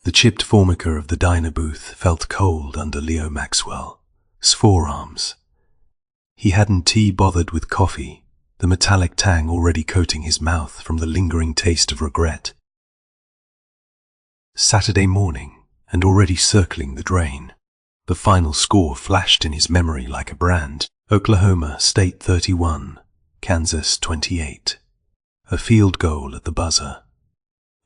The chipped formica of the diner booth felt cold under Leo Maxwell's forearms. He hadn't bothered with coffee, the metallic tang already coating his mouth from the lingering taste of regret. Saturday morning, and already circling the drain. The final score flashed in his memory like a brand. Oklahoma State 31, Kansas 28. A field goal at the buzzer.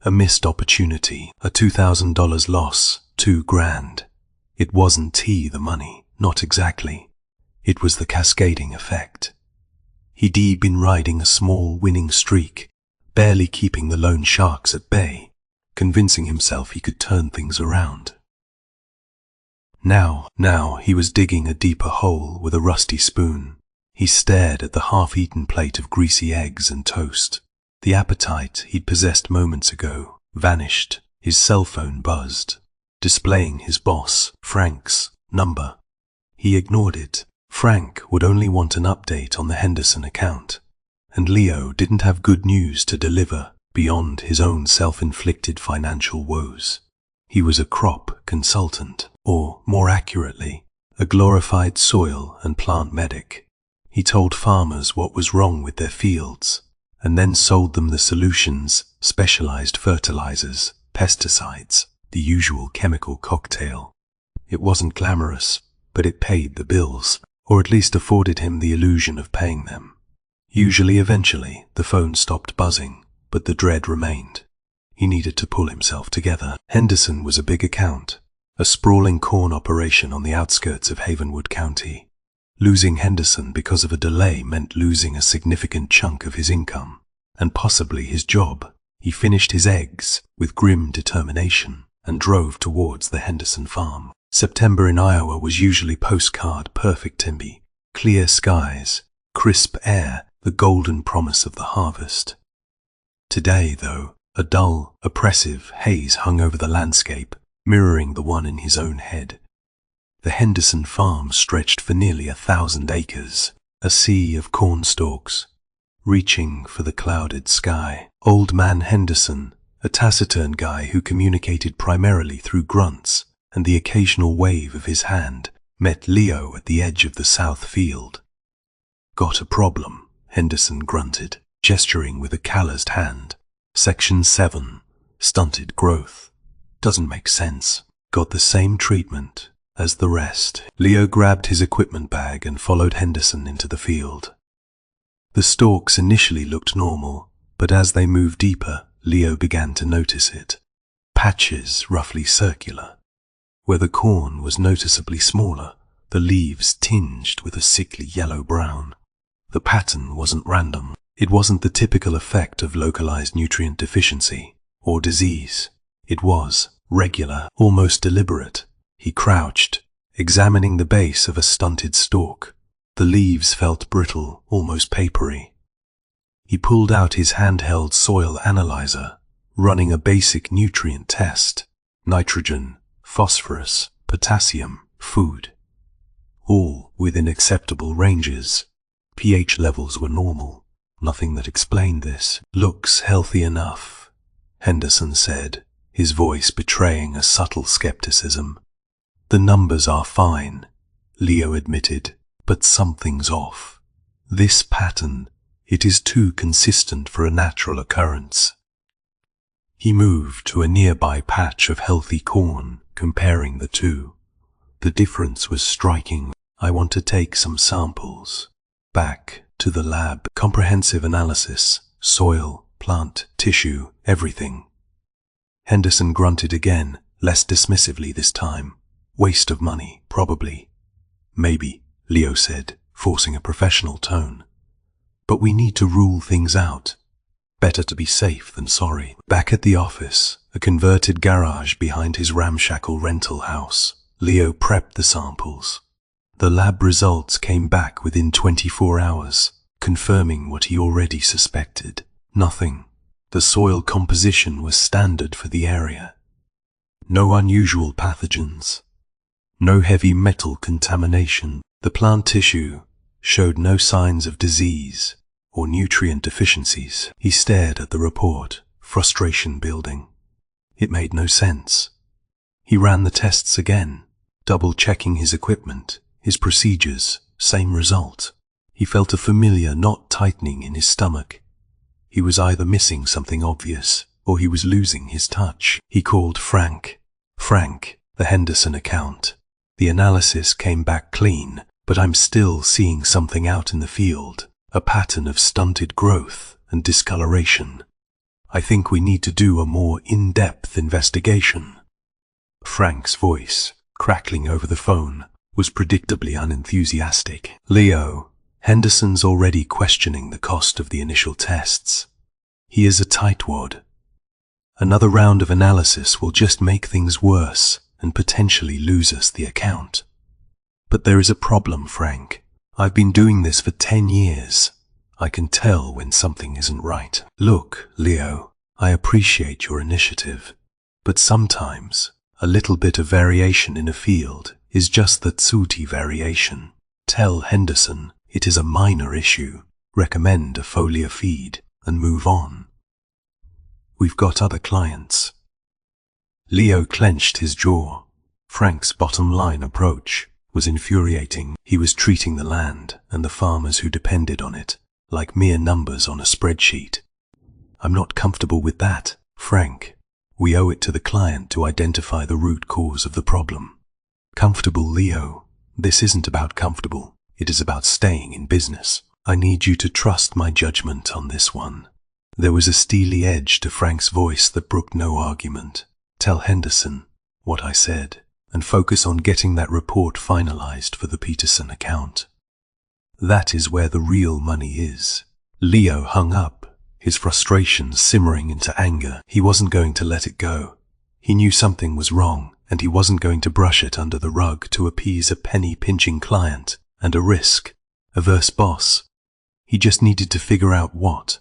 A missed opportunity, a $2,000 loss, $2,000. It wasn't the money, not exactly. It was the cascading effect. He'd been riding a small winning streak, barely keeping the loan sharks at bay, convincing himself he could turn things around. Now he was digging a deeper hole with a rusty spoon. He stared at the half-eaten plate of greasy eggs and toast. The appetite he'd possessed moments ago vanished. His cell phone buzzed, displaying his boss, Frank's, number. He ignored it. Frank would only want an update on the Henderson account, and Leo didn't have good news to deliver beyond his own self-inflicted financial woes. He was a crop consultant, or, more accurately, a glorified soil and plant medic. He told farmers what was wrong with their fields, and then sold them the solutions, specialized fertilizers, pesticides, the usual chemical cocktail. It wasn't glamorous, but it paid the bills, or at least afforded him the illusion of paying them. Eventually, the phone stopped buzzing, but the dread remained. He needed to pull himself together. Henderson was a big account, a sprawling corn operation on the outskirts of Havenwood County. Losing Henderson because of a delay meant losing a significant chunk of his income, and possibly his job. He finished his eggs with grim determination and drove towards the Henderson farm. September in Iowa was usually postcard perfect to me. Clear skies, crisp air, the golden promise of the harvest. Today, though, a dull, oppressive haze hung over the landscape, mirroring the one in his own head. The Henderson farm stretched for nearly 1,000 acres, a sea of corn stalks, reaching for the clouded sky. Old Man Henderson, a taciturn guy who communicated primarily through grunts and the occasional wave of his hand, met Leo at the edge of the south field. "Got a problem," Henderson grunted, gesturing with a calloused hand. "Section 7, stunted growth. Doesn't make sense. Got the same treatment as the rest." Leo grabbed his equipment bag and followed Henderson into the field. The stalks initially looked normal, but as they moved deeper, Leo began to notice it. Patches roughly circular. Where the corn was noticeably smaller, the leaves tinged with a sickly yellow-brown. The pattern wasn't random. It wasn't the typical effect of localized nutrient deficiency or disease. It was regular, almost deliberate. He crouched, examining the base of a stunted stalk. The leaves felt brittle, almost papery. He pulled out his handheld soil analyzer, running a basic nutrient test. Nitrogen, phosphorus, potassium, food. All within acceptable ranges. pH levels were normal. Nothing that explained this. "Looks healthy enough," Henderson said, his voice betraying a subtle skepticism. "The numbers are fine," Leo admitted, "but something's off. This pattern, it is too consistent for a natural occurrence." He moved to a nearby patch of healthy corn, comparing the two. The difference was striking. "I want to take some samples. Back to the lab. Comprehensive analysis, soil, plant, tissue, everything." Henderson grunted again, less dismissively this time. "Waste of money, probably." "Maybe," Leo said, forcing a professional tone. "But we need to rule things out. Better to be safe than sorry." Back at the office, a converted garage behind his ramshackle rental house, Leo prepped the samples. The lab results came back within 24 hours, confirming what he already suspected. Nothing. The soil composition was standard for the area. No unusual pathogens. No heavy metal contamination. The plant tissue showed no signs of disease or nutrient deficiencies. He stared at the report, frustration building. It made no sense. He ran the tests again, double-checking his equipment, his procedures, same result. He felt a familiar knot tightening in his stomach. He was either missing something obvious, or he was losing his touch. He called Frank. Frank, the Henderson account. The analysis came back clean, but I'm still seeing something out in the field, a pattern of stunted growth and discoloration. I think we need to do a more in-depth investigation. Frank's voice, crackling over the phone, was predictably unenthusiastic. Leo, Henderson's already questioning the cost of the initial tests. He is a tightwad. Another round of analysis will just make things worse and potentially lose us the account. But there is a problem, Frank. I've been doing this for 10 years. I can tell when something isn't right. Look, Leo, I appreciate your initiative, but sometimes a little bit of variation in a field is just the tsuti variation. Tell Henderson it is a minor issue, recommend a foliar feed, and move on. We've got other clients. Leo clenched his jaw. Frank's bottom-line approach was infuriating. He was treating the land and the farmers who depended on it like mere numbers on a spreadsheet. I'm not comfortable with that, Frank. We owe it to the client to identify the root cause of the problem. Comfortable, Leo. This isn't about comfortable. It is about staying in business. I need you to trust my judgment on this one. There was a steely edge to Frank's voice that brooked no argument. Tell Henderson what I said, and focus on getting that report finalized for the Peterson account. That is where the real money is. Leo hung up, his frustration simmering into anger. He wasn't going to let it go. He knew something was wrong, and he wasn't going to brush it under the rug to appease a penny-pinching client and a risk-averse boss. He just needed to figure out what.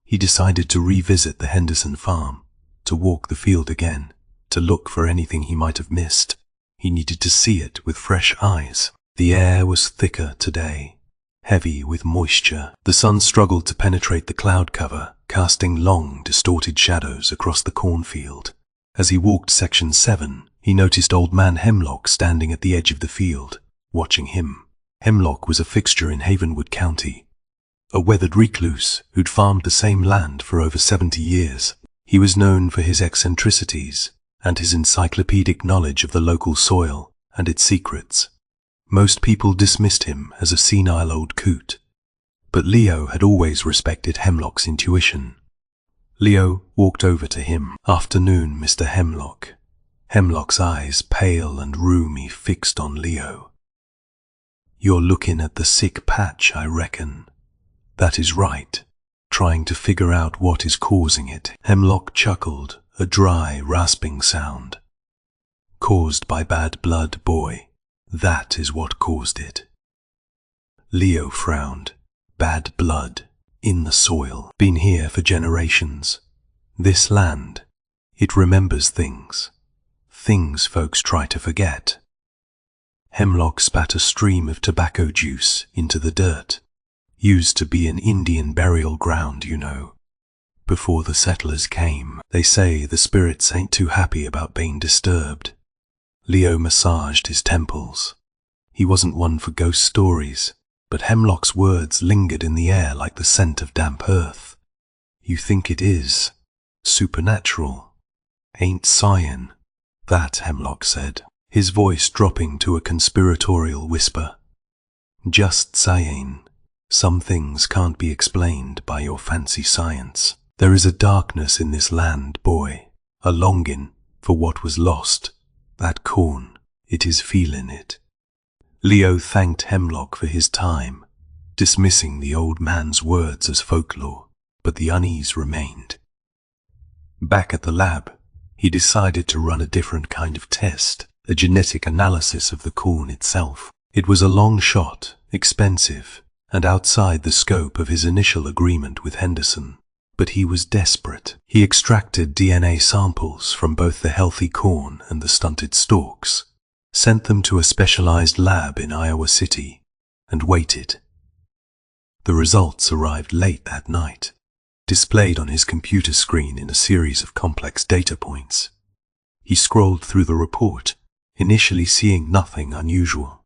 He decided to revisit the Henderson farm, to walk the field again, to look for anything he might have missed. He needed to see it with fresh eyes. The air was thicker today, heavy with moisture. The sun struggled to penetrate the cloud cover, casting long, distorted shadows across the cornfield. As he walked Section 7, he noticed Old Man Hemlock standing at the edge of the field, watching him. Hemlock was a fixture in Havenwood County, a weathered recluse who'd farmed the same land for over 70 years. He was known for his eccentricities and his encyclopedic knowledge of the local soil and its secrets. Most people dismissed him as a senile old coot, but Leo had always respected Hemlock's intuition. Leo walked over to him. "Afternoon, Mr. Hemlock." Hemlock's eyes, pale and rheumy, fixed on Leo. "You're looking at the sick patch, I reckon." "That is right. Trying to figure out what is causing it." Hemlock chuckled, a dry, rasping sound. "Caused by bad blood, boy. That is what caused it." Leo frowned. Bad blood, in the soil, been here for generations. This land, it remembers things. Things folks try to forget. Hemlock spat a stream of tobacco juice into the dirt. Used to be an Indian burial ground, you know. Before the settlers came, they say the spirits ain't too happy about being disturbed. Leo massaged his temples. He wasn't one for ghost stories, but Hemlock's words lingered in the air like the scent of damp earth. "You think it is supernatural? Ain't sayin' that," Hemlock said, his voice dropping to a conspiratorial whisper. "Just sayin'. Some things can't be explained by your fancy science. There is a darkness in this land, boy, a longing for what was lost. That corn, it is feelin' it." Leo thanked Hemlock for his time, dismissing the old man's words as folklore, but the unease remained. Back at the lab, he decided to run a different kind of test, a genetic analysis of the corn itself. It was a long shot, expensive, and outside the scope of his initial agreement with Henderson. But he was desperate. He extracted DNA samples from both the healthy corn and the stunted stalks, sent them to a specialized lab in Iowa City, and waited. The results arrived late that night, displayed on his computer screen in a series of complex data points. He scrolled through the report, initially seeing nothing unusual.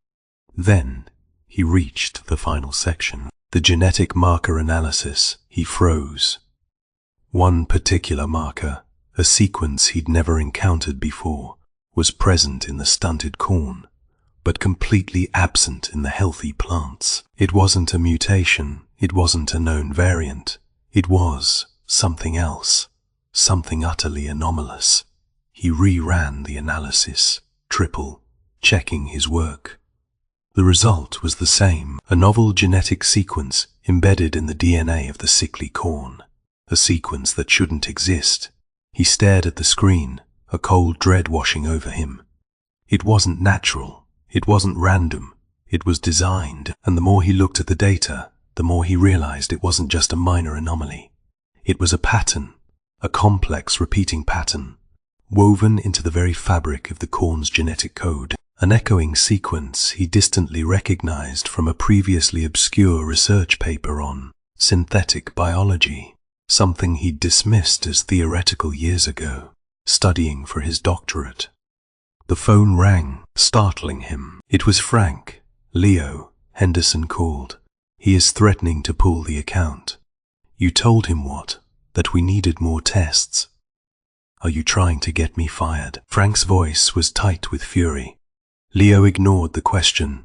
Then, he reached the final section, the genetic marker analysis. He froze. One particular marker, a sequence he'd never encountered before, was present in the stunted corn, but completely absent in the healthy plants. It wasn't a mutation, it wasn't a known variant. It was something else, something utterly anomalous. He reran the analysis, checking his work. The result was the same, a novel genetic sequence embedded in the DNA of the sickly corn, a sequence that shouldn't exist. He stared at the screen, a cold dread washing over him. It wasn't natural, it wasn't random, it was designed, and the more he looked at the data, the more he realized it wasn't just a minor anomaly. It was a pattern, a complex repeating pattern, woven into the very fabric of the corn's genetic code, an echoing sequence he distantly recognized from a previously obscure research paper on synthetic biology, something he'd dismissed as theoretical years ago, studying for his doctorate. The phone rang, startling him. It was Frank. Leo, Henderson called. He is threatening to pull the account. You told him what? That we needed more tests. Are you trying to get me fired? Frank's voice was tight with fury. Leo ignored the question.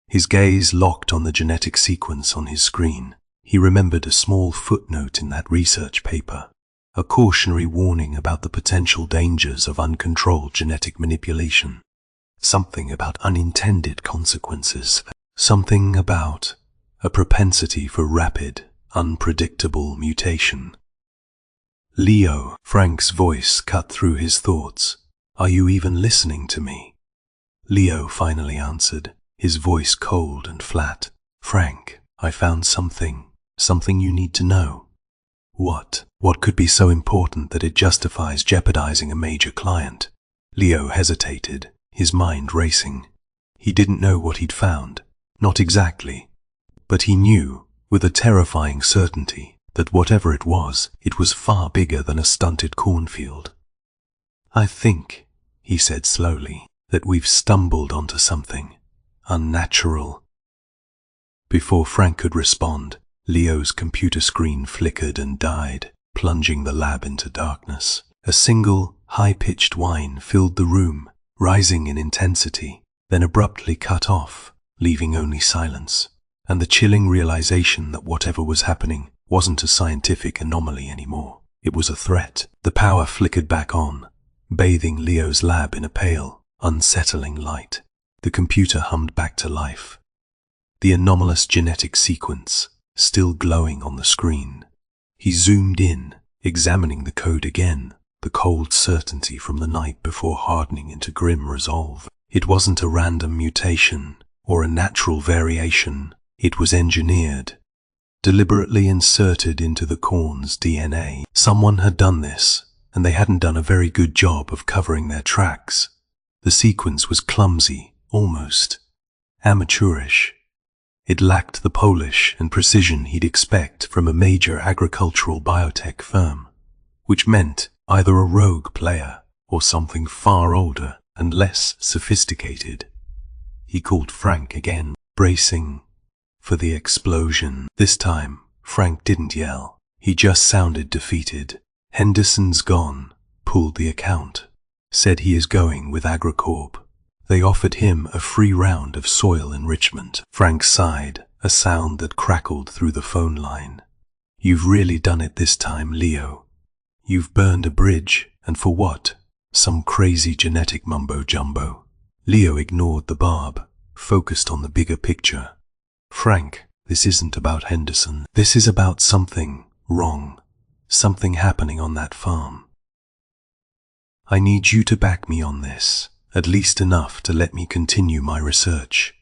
His gaze locked on the genetic sequence on his screen. He remembered a small footnote in that research paper, a cautionary warning about the potential dangers of uncontrolled genetic manipulation. Something about unintended consequences. Something about a propensity for rapid, unpredictable mutation. Leo, Frank's voice cut through his thoughts. Are you even listening to me? Leo finally answered, his voice cold and flat. Frank, I found something you need to know. What? What could be so important that it justifies jeopardizing a major client? Leo hesitated, his mind racing. He didn't know what he'd found, not exactly, but he knew, with a terrifying certainty, that whatever it was far bigger than a stunted cornfield. I think, he said slowly, that we've stumbled onto something unnatural. Before Frank could respond, Leo's computer screen flickered and died, plunging the lab into darkness. A single, high-pitched whine filled the room, rising in intensity, then abruptly cut off, leaving only silence, and the chilling realization that whatever was happening wasn't a scientific anomaly anymore. It was a threat. The power flickered back on, bathing Leo's lab in a pale, unsettling light. The computer hummed back to life. The anomalous genetic sequence, still glowing on the screen. He zoomed in, examining the code again, the cold certainty from the night before hardening into grim resolve. It wasn't a random mutation or a natural variation. It was engineered, deliberately inserted into the corn's DNA. Someone had done this, and they hadn't done a very good job of covering their tracks. The sequence was clumsy, almost amateurish. It lacked the polish and precision he'd expect from a major agricultural biotech firm, which meant either a rogue player or something far older and less sophisticated. He called Frank again, bracing for the explosion. This time, Frank didn't yell. He just sounded defeated. Henderson's gone, pulled the account, said he is going with AgriCorp. They offered him a free round of soil enrichment. Frank sighed, a sound that crackled through the phone line. You've really done it this time, Leo. You've burned a bridge, and for what? Some crazy genetic mumbo-jumbo. Leo ignored the barb, focused on the bigger picture. Frank, this isn't about Henderson. This is about something wrong, something happening on that farm. I need you to back me on this, at least enough to let me continue my research.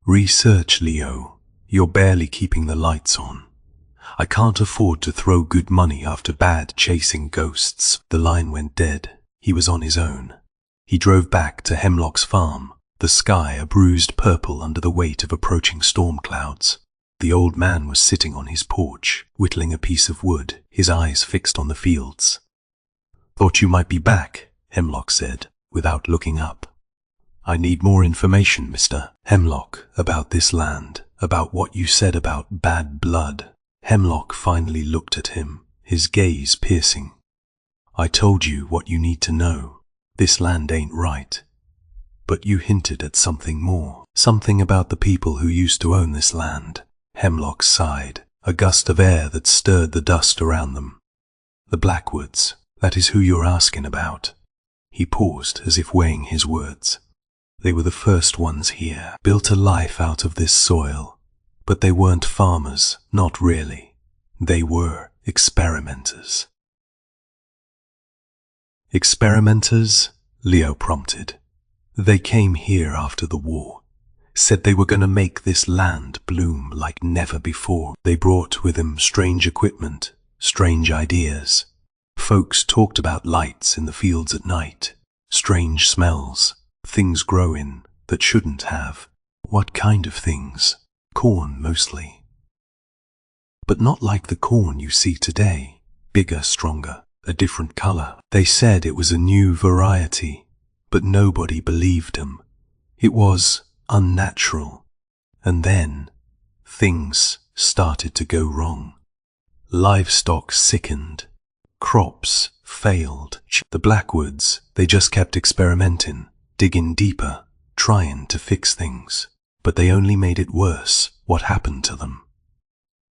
Research, Leo. You're barely keeping the lights on. I can't afford to throw good money after bad, chasing ghosts. The line went dead. He was on his own. He drove back to Hemlock's farm, the sky a bruised purple under the weight of approaching storm clouds. The old man was sitting on his porch, whittling a piece of wood, his eyes fixed on the fields. Thought you might be back, Hemlock said, without looking up. I need more information, Mr. Hemlock, about this land, about what you said about bad blood. Hemlock finally looked at him, his gaze piercing. I told you what you need to know. This land ain't right. But you hinted at something more, something about the people who used to own this land. Hemlock sighed, a gust of air that stirred the dust around them. The Blackwoods, that is who you're asking about. He paused as if weighing his words. They were the first ones here, built a life out of this soil. But they weren't farmers, not really. They were experimenters. Experimenters? Leo prompted. They came here after the war, said they were going to make this land bloom like never before. They brought with them strange equipment, strange ideas. Folks talked about lights in the fields at night, strange smells, things growing that shouldn't have. What kind of things? Corn mostly. But not like the corn you see today, bigger, stronger, a different color. They said it was a new variety, but nobody believed them. It was unnatural. And then things started to go wrong. Livestock sickened. Crops failed. The Blackwoods, they just kept experimenting, digging deeper, trying to fix things. But they only made it worse. What happened to them?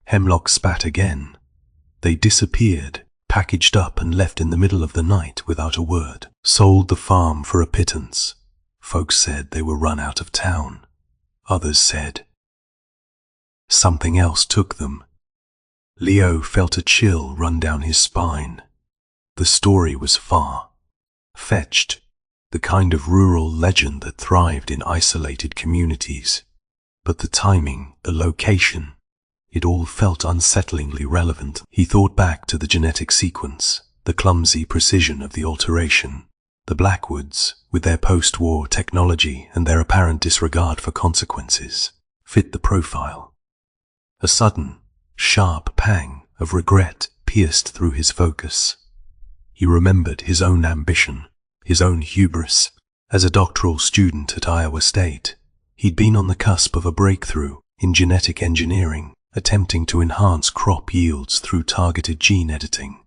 Hemlock spat again. They disappeared, packaged up and left in the middle of the night without a word. Sold the farm for a pittance. Folks said they were run out of town. Others said something else took them. Leo felt a chill run down his spine. The story was far-fetched, the kind of rural legend that thrived in isolated communities. But the timing, the location, it all felt unsettlingly relevant. He thought back to the genetic sequence, the clumsy precision of the alteration. The Blackwoods, with their post-war technology and their apparent disregard for consequences, fit the profile. A sudden, sharp pang of regret pierced through his focus. He remembered his own ambition, his own hubris. As a doctoral student at Iowa State, he'd been on the cusp of a breakthrough in genetic engineering, attempting to enhance crop yields through targeted gene editing.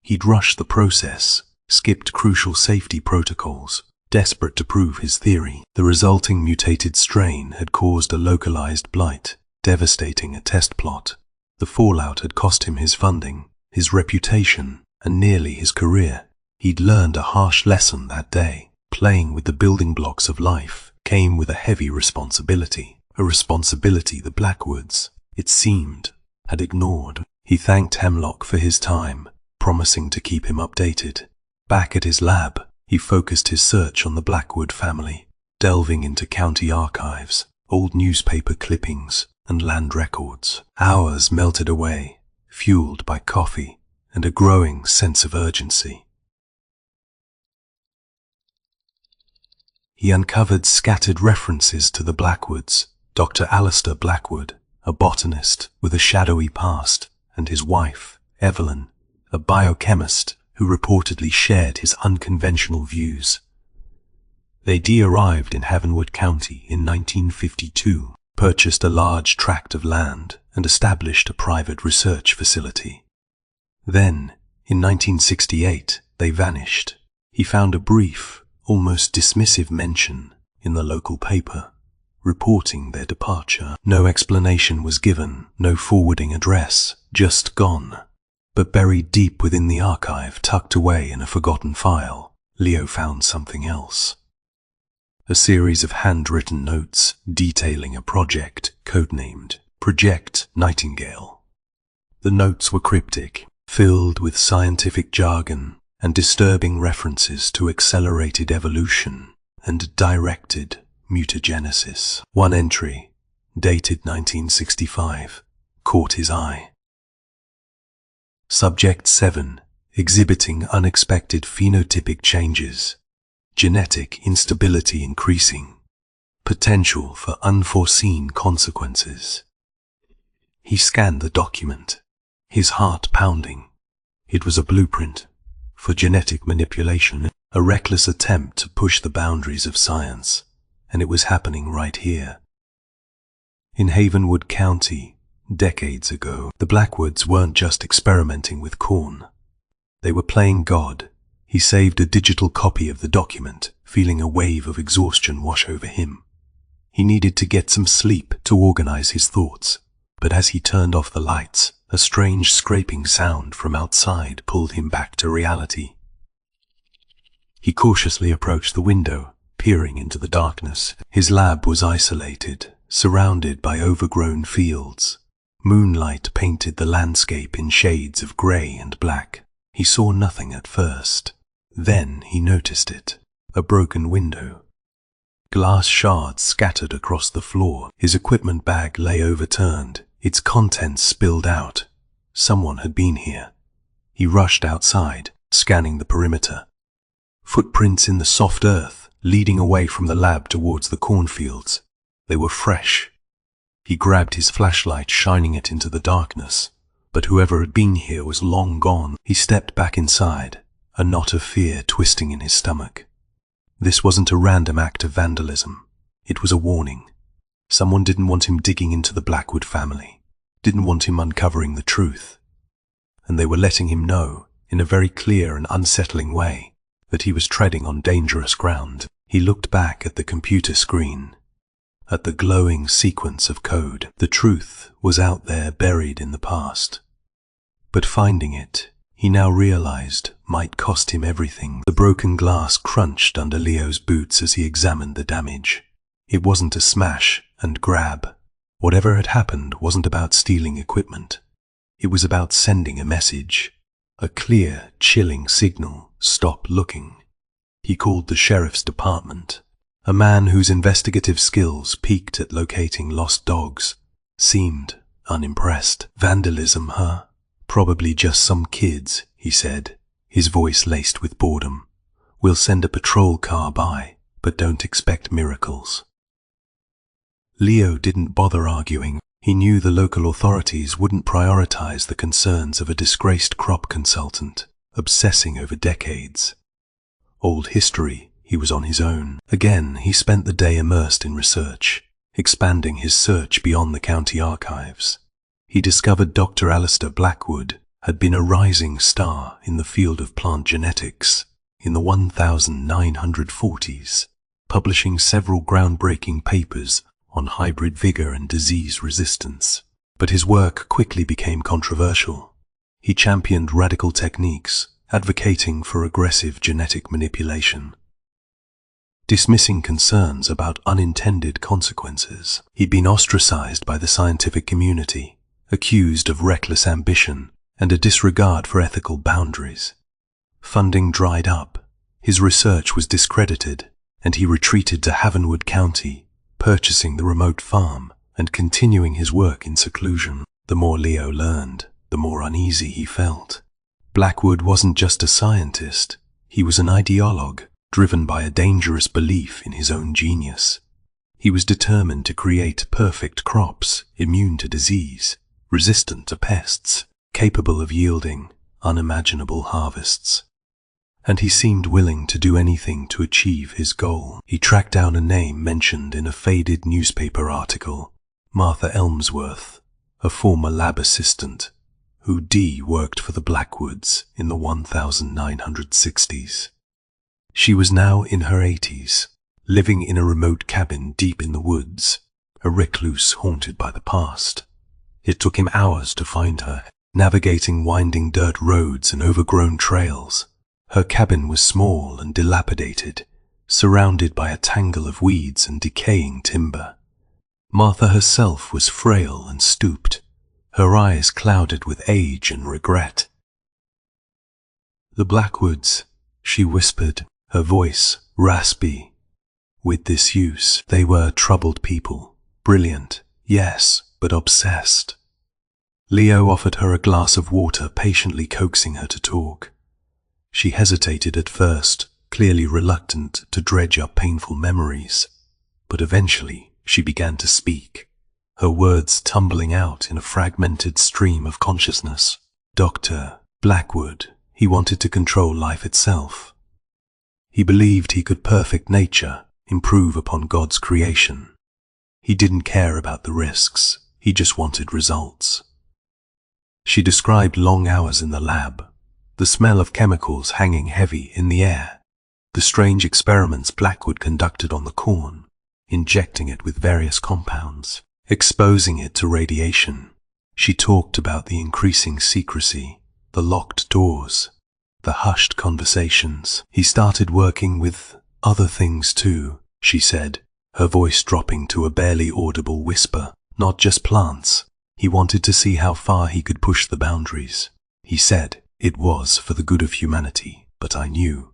He'd rushed the process, skipped crucial safety protocols, desperate to prove his theory. The resulting mutated strain had caused a localized blight, devastating a test plot. The fallout had cost him his funding, his reputation, and nearly his career. He'd learned a harsh lesson that day. Playing with the building blocks of life came with a heavy responsibility, a responsibility the Blackwoods, it seemed, had ignored. He thanked Hemlock for his time, promising to keep him updated. Back at his lab, he focused his search on the Blackwood family, delving into county archives, old newspaper clippings, and land records. Hours melted away, fueled by coffee and a growing sense of urgency. He uncovered scattered references to the Blackwoods. Dr. Alistair Blackwood, a botanist with a shadowy past, and his wife, Evelyn, a biochemist who reportedly shared his unconventional views. They'd arrived in Havenwood County in 1952, purchased a large tract of land, and established a private research facility. Then, in 1968, they vanished. He found a brief, almost dismissive mention in the local paper, reporting their departure. No explanation was given, no forwarding address, just gone. But buried deep within the archive, tucked away in a forgotten file, Leo found something else. A series of handwritten notes detailing a project codenamed Project Nightingale. The notes were cryptic, filled with scientific jargon and disturbing references to accelerated evolution and directed mutagenesis. One entry, dated 1965, caught his eye. Subject 7, exhibiting unexpected phenotypic changes, genetic instability increasing, potential for unforeseen consequences. He scanned the document, his heart pounding. It was a blueprint for genetic manipulation, a reckless attempt to push the boundaries of science, and it was happening right here. In Havenwood County, decades ago, the Blackwoods weren't just experimenting with corn. They were playing God. He saved a digital copy of the document, feeling a wave of exhaustion wash over him. He needed to get some sleep to organize his thoughts, but as he turned off the lights, a strange scraping sound from outside pulled him back to reality. He cautiously approached the window, peering into the darkness. His lab was isolated, surrounded by overgrown fields. Moonlight painted the landscape in shades of grey and black. He saw nothing at first. Then he noticed it. A broken window. Glass shards scattered across the floor. His equipment bag lay overturned, its contents spilled out. Someone had been here. He rushed outside, scanning the perimeter. Footprints in the soft earth, leading away from the lab towards the cornfields. They were fresh. He grabbed his flashlight, shining it into the darkness. But whoever had been here was long gone. He stepped back inside, a knot of fear twisting in his stomach. This wasn't a random act of vandalism. It was a warning. Someone didn't want him digging into the Blackwood family, didn't want him uncovering the truth. And they were letting him know, in a very clear and unsettling way, that he was treading on dangerous ground. He looked back at the computer screen, at the glowing sequence of code. The truth was out there, buried in the past. But finding it, he now realized, might cost him everything. The broken glass crunched under Leo's boots as he examined the damage. It wasn't a smash and grab. Whatever had happened wasn't about stealing equipment. It was about sending a message. A clear, chilling signal: stop looking. He called the sheriff's department. A man whose investigative skills peaked at locating lost dogs seemed unimpressed. Vandalism, huh? Probably just some kids, he said, his voice laced with boredom. We'll send a patrol car by, but don't expect miracles. Leo didn't bother arguing. He knew the local authorities wouldn't prioritize the concerns of a disgraced crop consultant, obsessing over decades. Old history, he was on his own. Again, he spent the day immersed in research, expanding his search beyond the county archives. He discovered Dr. Alistair Blackwood had been a rising star in the field of plant genetics in the 1940s, publishing several groundbreaking papers on hybrid vigor and disease resistance. But his work quickly became controversial. He championed radical techniques, advocating for aggressive genetic manipulation, dismissing concerns about unintended consequences. He'd been ostracized by the scientific community, accused of reckless ambition and a disregard for ethical boundaries. Funding dried up, his research was discredited, and he retreated to Havenwood County, purchasing the remote farm and continuing his work in seclusion. The more Leo learned, the more uneasy he felt. Blackwood wasn't just a scientist, he was an ideologue, driven by a dangerous belief in his own genius. He was determined to create perfect crops, immune to disease, resistant to pests, capable of yielding unimaginable harvests. And he seemed willing to do anything to achieve his goal. He tracked down a name mentioned in a faded newspaper article: Martha Elmsworth, a former lab assistant, who worked for the Blackwoods in the 1960s. She was now in her 80s, living in a remote cabin deep in the woods, a recluse haunted by the past. It took him hours to find her, navigating winding dirt roads and overgrown trails. Her cabin was small and dilapidated, surrounded by a tangle of weeds and decaying timber. Martha herself was frail and stooped, her eyes clouded with age and regret. "The Blackwoods," she whispered, her voice raspy with disuse. They were troubled people, brilliant, yes, but obsessed. Leo offered her a glass of water, patiently coaxing her to talk. She hesitated at first, clearly reluctant to dredge up painful memories, but eventually she began to speak, her words tumbling out in a fragmented stream of consciousness. Dr. Blackwood, he wanted to control life itself. He believed he could perfect nature, improve upon God's creation. He didn't care about the risks, he just wanted results. She described long hours in the lab, the smell of chemicals hanging heavy in the air, the strange experiments Blackwood conducted on the corn, injecting it with various compounds, exposing it to radiation. She talked about the increasing secrecy, the locked doors, the hushed conversations. He started working with other things too, she said, her voice dropping to a barely audible whisper. Not just plants. He wanted to see how far he could push the boundaries. He said it was for the good of humanity, but I knew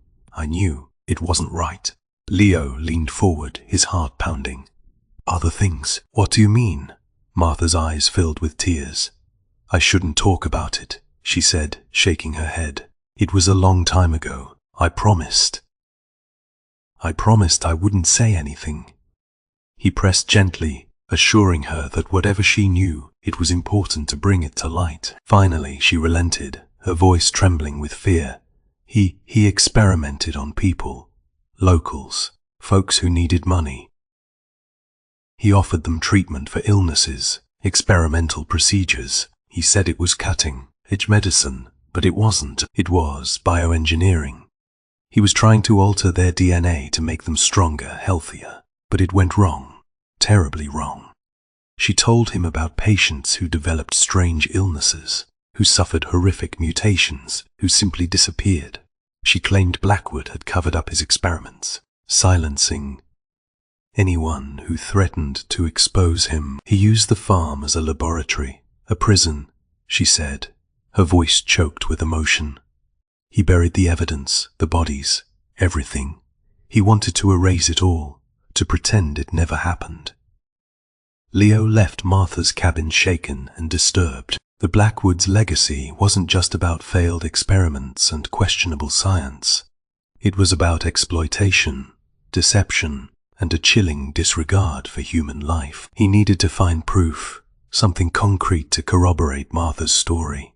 it wasn't right. Leo leaned forward, his heart pounding. Other things? What do you mean? Martha's eyes filled with tears. I shouldn't talk about it, she said, shaking her head. It was a long time ago. I promised I wouldn't say anything. He pressed gently, assuring her that whatever she knew, it was important to bring it to light. Finally, she relented, her voice trembling with fear. He experimented on people, locals, folks who needed money. He offered them treatment for illnesses, experimental procedures. He said it was cutting-edge medicine, but it wasn't. It was bioengineering. He was trying to alter their DNA to make them stronger, healthier, but it went wrong, terribly wrong. She told him about patients who developed strange illnesses, who suffered horrific mutations, who simply disappeared. She claimed Blackwood had covered up his experiments, silencing anyone who threatened to expose him. He used the farm as a laboratory, a prison, she said, her voice choked with emotion. He buried the evidence, the bodies, everything. He wanted to erase it all, to pretend it never happened. Leo left Martha's cabin shaken and disturbed. The Blackwood's legacy wasn't just about failed experiments and questionable science. It was about exploitation, deception, and a chilling disregard for human life. He needed to find proof, something concrete to corroborate Martha's story.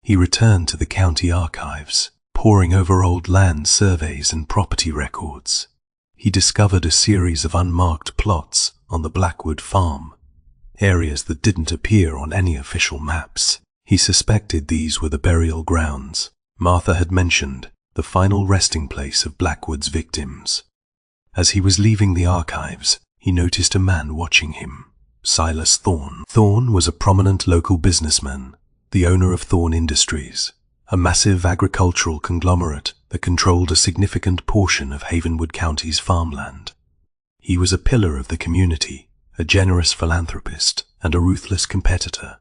He returned to the county archives, poring over old land surveys and property records. He discovered a series of unmarked plots on the Blackwood farm, areas that didn't appear on any official maps. He suspected these were the burial grounds Martha had mentioned, the final resting place of Blackwood's victims. As he was leaving the archives, he noticed a man watching him, Silas Thorne. Thorne was a prominent local businessman, the owner of Thorne Industries, a massive agricultural conglomerate that controlled a significant portion of Havenwood County's farmland. He was a pillar of the community, a generous philanthropist, and a ruthless competitor.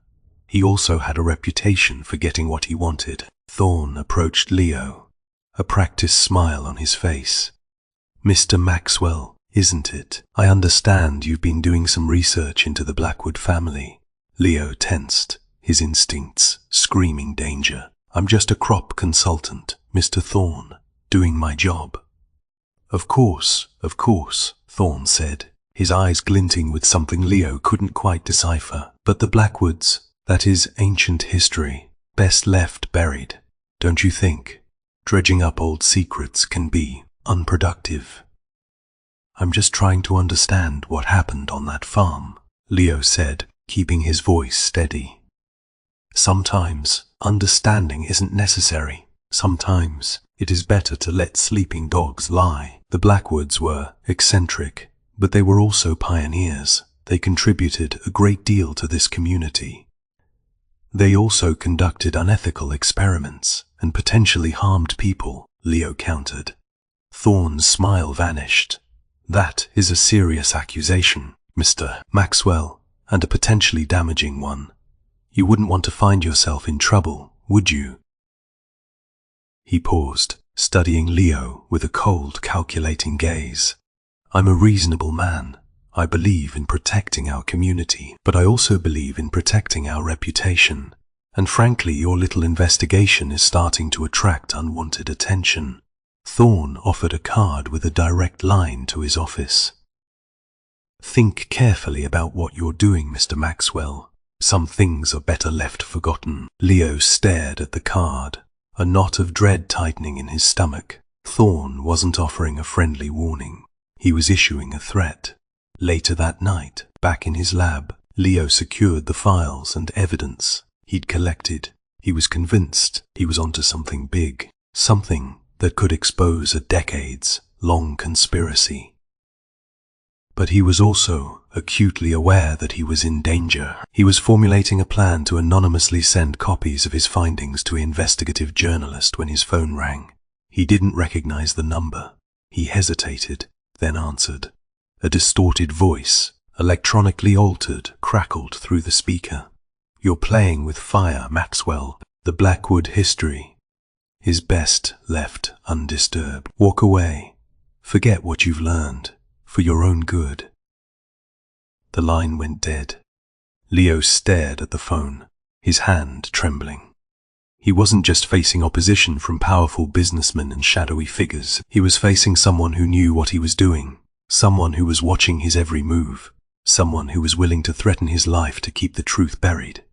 He also had a reputation for getting what he wanted. Thorne approached Leo, a practiced smile on his face. Mr. Maxwell, isn't it? I understand you've been doing some research into the Blackwood family. Leo tensed, his instincts screaming danger. I'm just a crop consultant, Mr. Thorne, doing my job. Of course, Thorne said, his eyes glinting with something Leo couldn't quite decipher. But the Blackwoods, that is ancient history, best left buried, don't you think? Dredging up old secrets can be unproductive. I'm just trying to understand what happened on that farm, Leo said, keeping his voice steady. Sometimes understanding isn't necessary. Sometimes it is better to let sleeping dogs lie. The Blackwoods were eccentric, but they were also pioneers. They contributed a great deal to this community. They also conducted unethical experiments and potentially harmed people, Leo countered. Thorne's smile vanished. That is a serious accusation, Mr. Maxwell, and a potentially damaging one. You wouldn't want to find yourself in trouble, would you? He paused, studying Leo with a cold, calculating gaze. I'm a reasonable man. I believe in protecting our community, but I also believe in protecting our reputation. And frankly, your little investigation is starting to attract unwanted attention. Thorne offered a card with a direct line to his office. Think carefully about what you're doing, Mr. Maxwell. Some things are better left forgotten. Leo stared at the card, a knot of dread tightening in his stomach. Thorne wasn't offering a friendly warning. He was issuing a threat. Later that night, back in his lab, Leo secured the files and evidence he'd collected. He was convinced he was onto something big, something that could expose a decades-long conspiracy. But he was also acutely aware that he was in danger. He was formulating a plan to anonymously send copies of his findings to an investigative journalist when his phone rang. He didn't recognize the number. He hesitated, then answered. A distorted voice, electronically altered, crackled through the speaker. "You're playing with fire, Maxwell. The Blackwood history is best left undisturbed. Walk away. Forget what you've learned, for your own good." The line went dead. Leo stared at the phone, his hand trembling. He wasn't just facing opposition from powerful businessmen and shadowy figures. He was facing someone who knew what he was doing, someone who was watching his every move, someone who was willing to threaten his life to keep the truth buried.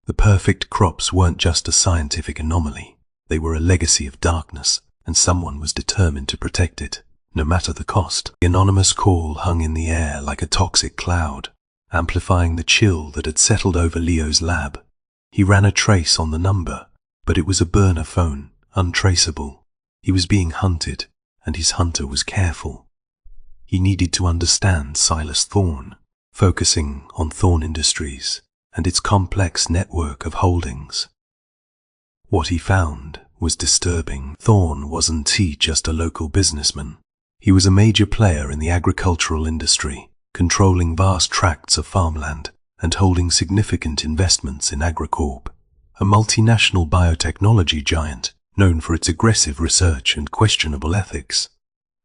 The perfect crops weren't just a scientific anomaly. They were a legacy of darkness, and someone was determined to protect it, no matter the cost. The anonymous call hung in the air like a toxic cloud, amplifying the chill that had settled over Leo's lab. He ran a trace on the number, but it was a burner phone, untraceable. He was being hunted, and his hunter was careful. He needed to understand Silas Thorne, focusing on Thorne Industries and its complex network of holdings. What he found was disturbing. Thorne wasn't just a local businessman. He was a major player in the agricultural industry, controlling vast tracts of farmland and holding significant investments in AgriCorp, a multinational biotechnology giant known for its aggressive research and questionable ethics.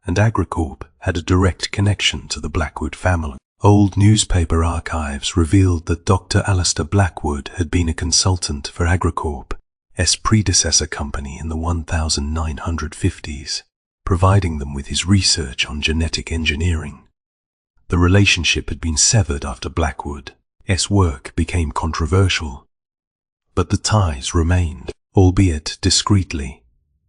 And AgriCorp had a direct connection to the Blackwood family. Old newspaper archives revealed that Dr. Alistair Blackwood had been a consultant for AgriCorp's predecessor company in the 1950s, providing them with his research on genetic engineering. The relationship had been severed after Blackwood's work became controversial, but the ties remained, albeit discreetly.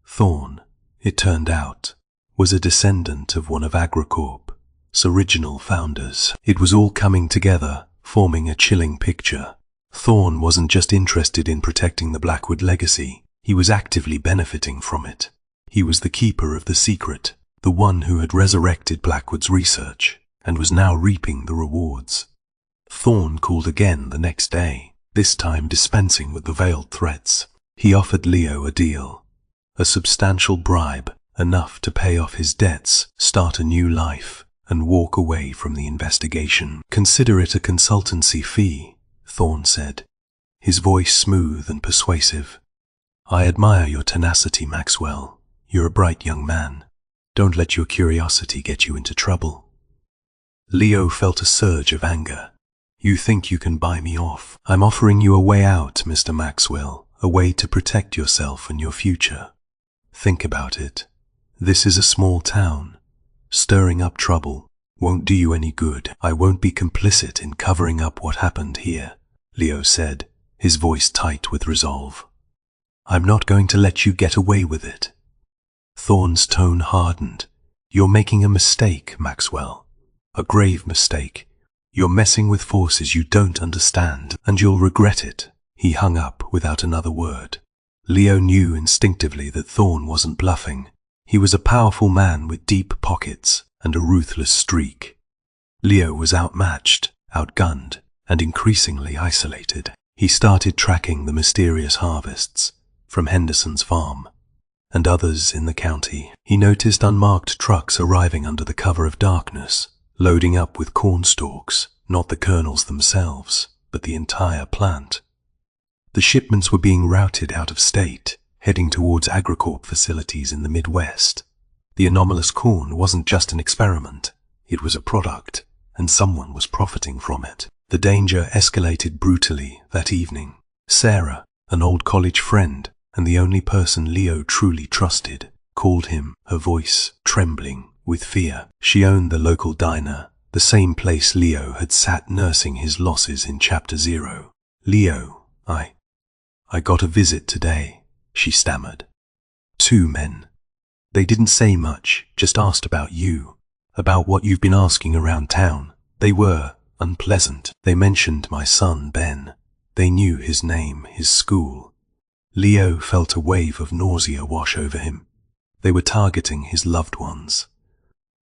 Thorne, it turned out, was a descendant of one of AgriCorp's original founders. It was all coming together, forming a chilling picture. Thorne wasn't just interested in protecting the Blackwood legacy, he was actively benefiting from it. He was the keeper of the secret, the one who had resurrected Blackwood's research, and was now reaping the rewards. Thorne called again the next day, this time dispensing with the veiled threats. He offered Leo a deal, a substantial bribe, enough to pay off his debts, start a new life, and walk away from the investigation. "Consider it a consultancy fee," Thorne said, his voice smooth and persuasive. "I admire your tenacity, Maxwell. You're a bright young man. Don't let your curiosity get you into trouble." Leo felt a surge of anger. "You think you can buy me off? I'm offering you a way out, Mr. Maxwell, a way to protect yourself and your future. Think about it. This is a small town. Stirring up trouble won't do you any good. I won't be complicit in covering up what happened here," Leo said, his voice tight with resolve. "I'm not going to let you get away with it." Thorne's tone hardened. "You're making a mistake, Maxwell. A grave mistake. You're messing with forces you don't understand, and you'll regret it." He hung up without another word. Leo knew instinctively that Thorne wasn't bluffing. He was a powerful man with deep pockets and a ruthless streak. Leo was outmatched, outgunned, and increasingly isolated. He started tracking the mysterious harvests from Henderson's farm and others in the county. He noticed unmarked trucks arriving under the cover of darkness, loading up with corn stalks, not the kernels themselves, but the entire plant. The shipments were being routed out of state, heading towards AgriCorp facilities in the Midwest. The anomalous corn wasn't just an experiment, it was a product, and someone was profiting from it. The danger escalated brutally that evening. Sarah, an old college friend, and the only person Leo truly trusted, called him, her voice trembling with fear. She owned the local diner, the same place Leo had sat nursing his losses in Chapter 0. "Leo, I got a visit today," she stammered. "Two men. They didn't say much, just asked about you, about what you've been asking around town. They were unpleasant. They mentioned my son, Ben. They knew his name, his school. Leo felt a wave of nausea wash over him. They were targeting his loved ones.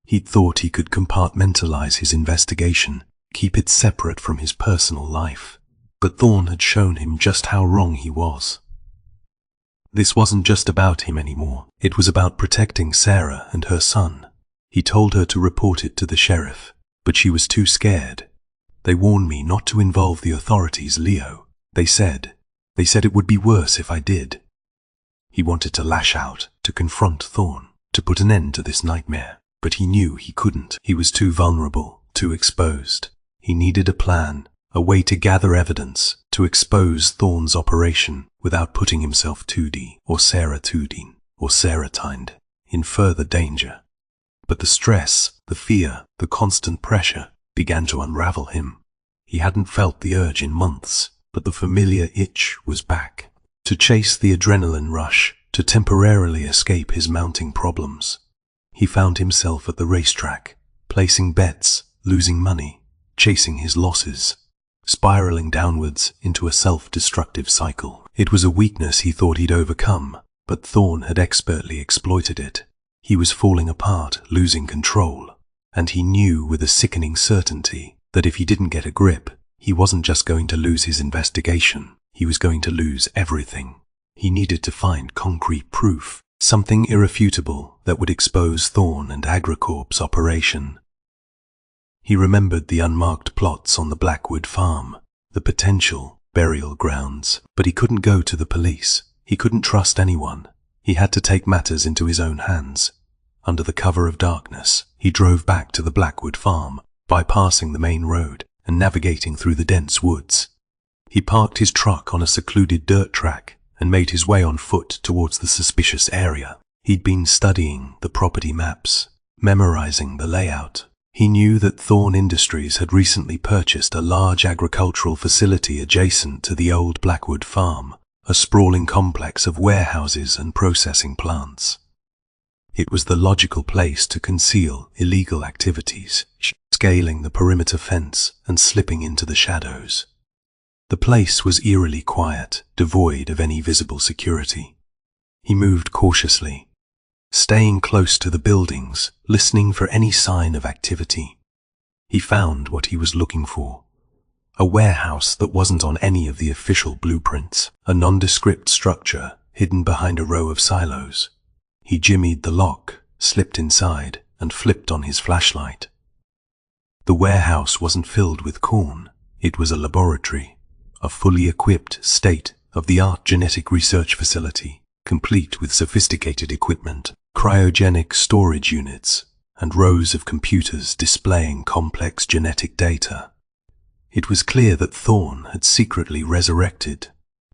He'd thought he could compartmentalize his investigation, keep it separate from his personal life. But Thorne had shown him just how wrong he was. This wasn't just about him anymore. It was about protecting Sarah and her son. He told her to report it to the sheriff, but she was too scared. They warned me not to involve the authorities, Leo. They said it would be worse if I did. He wanted to lash out, to confront Thorne, to put an end to this nightmare, but he knew he couldn't. He was too vulnerable, too exposed. He needed a plan, a way to gather evidence, to expose Thorne's operation without putting himself or Sarah Tined in further danger. But the stress, the fear, the constant pressure began to unravel him. He hadn't felt the urge in months, but the familiar itch was back. To chase the adrenaline rush, to temporarily escape his mounting problems. He found himself at the racetrack, placing bets, losing money, chasing his losses, spiraling downwards into a self-destructive cycle. It was a weakness he thought he'd overcome, but Thorne had expertly exploited it. He was falling apart, losing control, and he knew with a sickening certainty that if he didn't get a grip, he wasn't just going to lose his investigation, he was going to lose everything. He needed to find concrete proof, something irrefutable that would expose Thorne and AgriCorp's operation. He remembered the unmarked plots on the Blackwood farm, the potential burial grounds, but he couldn't go to the police. He couldn't trust anyone. He had to take matters into his own hands. Under the cover of darkness, he drove back to the Blackwood farm, bypassing the main road and navigating through the dense woods. He parked his truck on a secluded dirt track and made his way on foot towards the suspicious area. He'd been studying the property maps, memorizing the layout. He knew that Thorne Industries had recently purchased a large agricultural facility adjacent to the old Blackwood farm, a sprawling complex of warehouses and processing plants. It was the logical place to conceal illegal activities, scaling the perimeter fence and slipping into the shadows. The place was eerily quiet, devoid of any visible security. He moved cautiously, staying close to the buildings, listening for any sign of activity. He found what he was looking for. A warehouse that wasn't on any of the official blueprints, a nondescript structure hidden behind a row of silos. He jimmied the lock, slipped inside, and flipped on his flashlight. The warehouse wasn't filled with corn. It was a laboratory, a fully equipped state-of-the-art genetic research facility, complete with sophisticated equipment, cryogenic storage units, and rows of computers displaying complex genetic data. It was clear that Thorne had secretly resurrected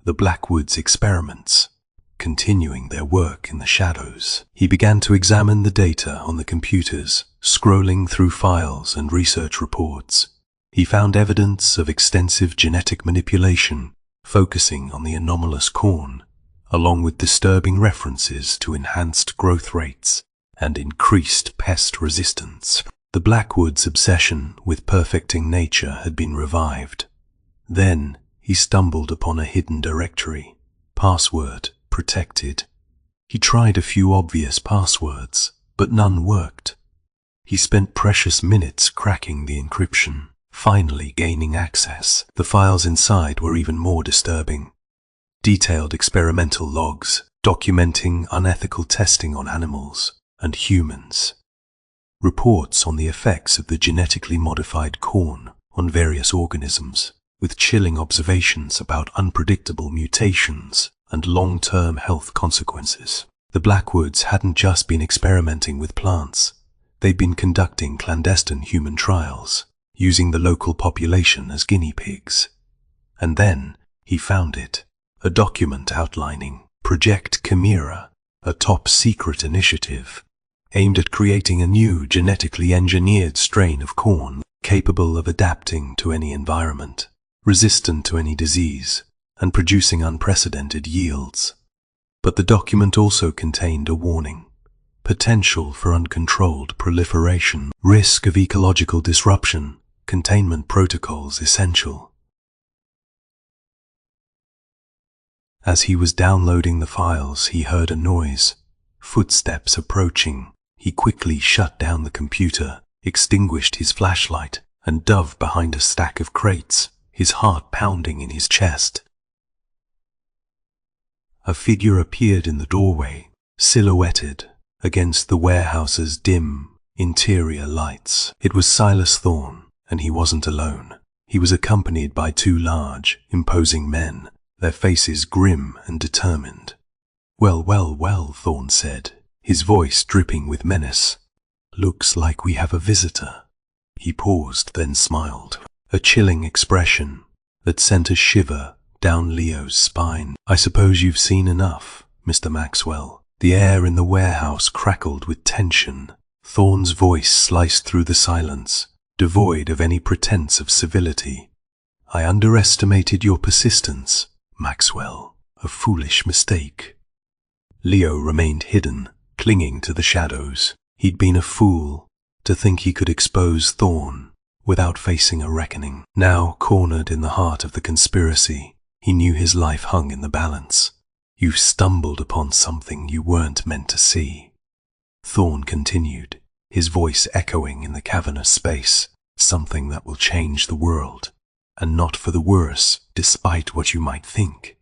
the Blackwood's experiments, continuing their work in the shadows. He began to examine the data on the computers, scrolling through files and research reports. He found evidence of extensive genetic manipulation, focusing on the anomalous corn, along with disturbing references to enhanced growth rates and increased pest resistance. The Blackwood's obsession with perfecting nature had been revived. Then he stumbled upon a hidden directory, password protected. He tried a few obvious passwords, but none worked. He spent precious minutes cracking the encryption, finally gaining access. The files inside were even more disturbing. Detailed experimental logs documenting unethical testing on animals and humans. Reports on the effects of the genetically modified corn on various organisms, with chilling observations about unpredictable mutations and long-term health consequences. The Blackwoods hadn't just been experimenting with plants. They'd been conducting clandestine human trials, using the local population as guinea pigs. And then he found it. A document outlining Project Chimera, a top-secret initiative aimed at creating a new genetically engineered strain of corn capable of adapting to any environment, resistant to any disease, and producing unprecedented yields. But the document also contained a warning. potential for uncontrolled proliferation, risk of ecological disruption, containment protocols essential. As he was downloading the files, he heard a noise, footsteps approaching. He quickly shut down the computer, extinguished his flashlight, and dove behind a stack of crates, his heart pounding in his chest. A figure appeared in the doorway, silhouetted against the warehouse's dim interior lights. It was Silas Thorne, and he wasn't alone. He was accompanied by two large, imposing men, their faces grim and determined. "Well, well, well," Thorne said, his voice dripping with menace. "Looks like we have a visitor." He paused, then smiled, a chilling expression that sent a shiver down Leo's spine. "I suppose you've seen enough, Mr. Maxwell." The air in the warehouse crackled with tension. Thorne's voice sliced through the silence, devoid of any pretense of civility. "I underestimated your persistence, Maxwell. A foolish mistake." Leo remained hidden, clinging to the shadows. He'd been a fool to think he could expose Thorne without facing a reckoning. Now, cornered in the heart of the conspiracy, he knew his life hung in the balance. "You've stumbled upon something you weren't meant to see," Thorne continued, his voice echoing in the cavernous space. "Something that will change the world, and not for the worse, despite what you might think.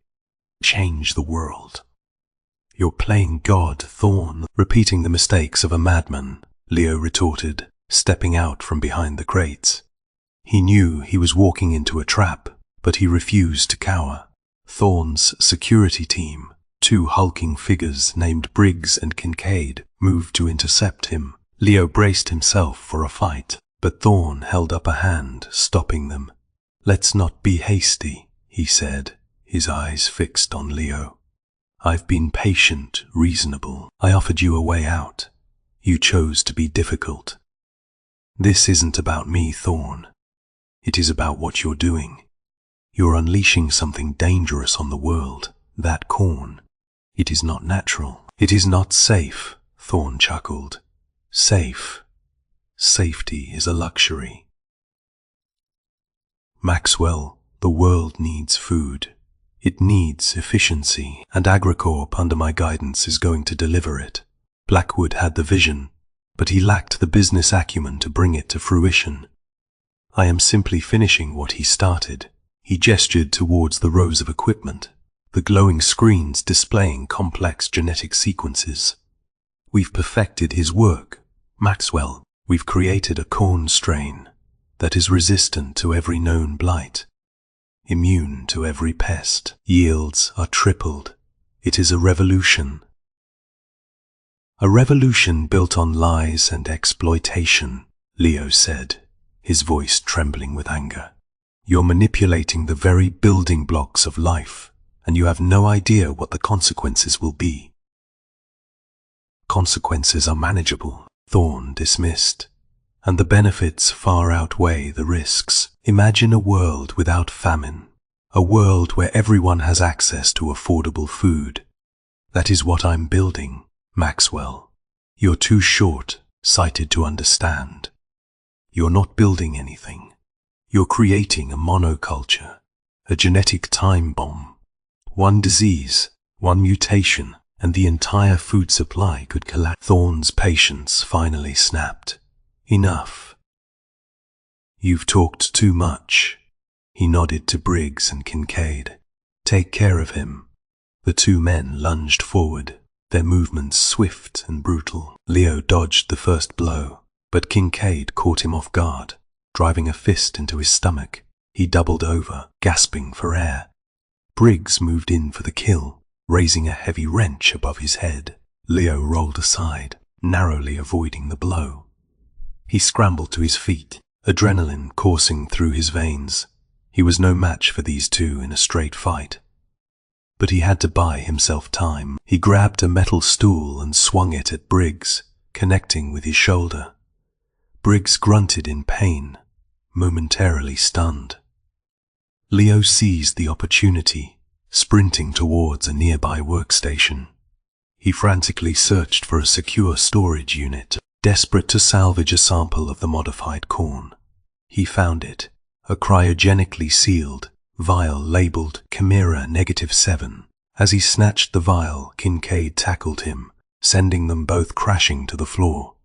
Change the world." "You're playing God, Thorne, repeating the mistakes of a madman," Leo retorted, stepping out from behind the crates. He knew he was walking into a trap, but he refused to cower. Thorne's security team, two hulking figures named Briggs and Kincaid, moved to intercept him. Leo braced himself for a fight, but Thorne held up a hand, stopping them. "Let's not be hasty," he said, his eyes fixed on Leo. "I've been patient, reasonable. I offered you a way out. You chose to be difficult. This isn't about me, Thorne. It is about what you're doing. You're unleashing something dangerous on the world, that corn. It is not natural. It is not safe," Thorne chuckled. "Safe. Safety is a luxury. Maxwell, the world needs food. It needs efficiency, and AgriCorp under my guidance is going to deliver it." Blackwood had the vision, but he lacked the business acumen to bring it to fruition. "I am simply finishing what he started." He gestured towards the rows of equipment, the glowing screens displaying complex genetic sequences. "We've perfected his work, Maxwell. We've created a corn strain that is resistant to every known blight, immune to every pest. Yields are tripled. It is a revolution. A revolution built on lies and exploitation," Leo said, his voice trembling with anger. "You're manipulating the very building blocks of life, and you have no idea what the consequences will be." "Consequences are manageable," Thorne dismissed, "and the benefits far outweigh the risks. Imagine a world without famine, a world where everyone has access to affordable food. That is what I'm building, Maxwell. You're too short-sighted to understand. You're not building anything. You're creating a monoculture, a genetic time bomb. One disease, one mutation, and the entire food supply could collapse." Thorne's patience finally snapped. "Enough. You've talked too much." He nodded to Briggs and Kincaid. "Take care of him." The two men lunged forward, their movements swift and brutal. Leo dodged the first blow, but Kincaid caught him off guard, driving a fist into his stomach. He doubled over, gasping for air. Briggs moved in for the kill, raising a heavy wrench above his head. Leo rolled aside, narrowly avoiding the blow. He scrambled to his feet, adrenaline coursing through his veins. He was no match for these two in a straight fight. But he had to buy himself time. He grabbed a metal stool and swung it at Briggs, connecting with his shoulder. Briggs grunted in pain, momentarily stunned. Leo seized the opportunity, sprinting towards a nearby workstation. He frantically searched for a secure storage unit, desperate to salvage a sample of the modified corn. He found it, a cryogenically sealed vial labeled Chimera -7. As he snatched the vial, Kincaid tackled him, sending them both crashing to the floor.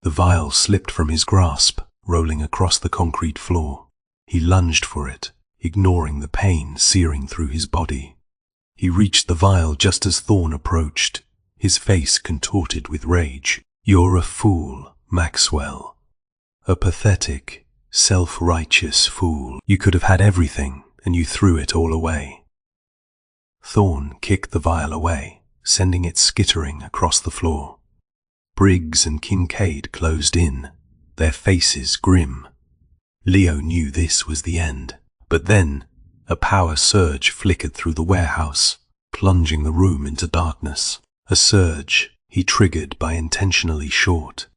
The vial slipped from his grasp, rolling across the concrete floor. He lunged for it, ignoring the pain searing through his body. He reached the vial just as Thorne approached, his face contorted with rage. "You're a fool, Maxwell. A pathetic, self-righteous fool. You could have had everything, and you threw it all away." Thorne kicked the vial away, sending it skittering across the floor. Briggs and Kincaid closed in, their faces grim. Leo knew this was the end, but then a power surge flickered through the warehouse, plunging the room into darkness. A surge he triggered by intentionally short,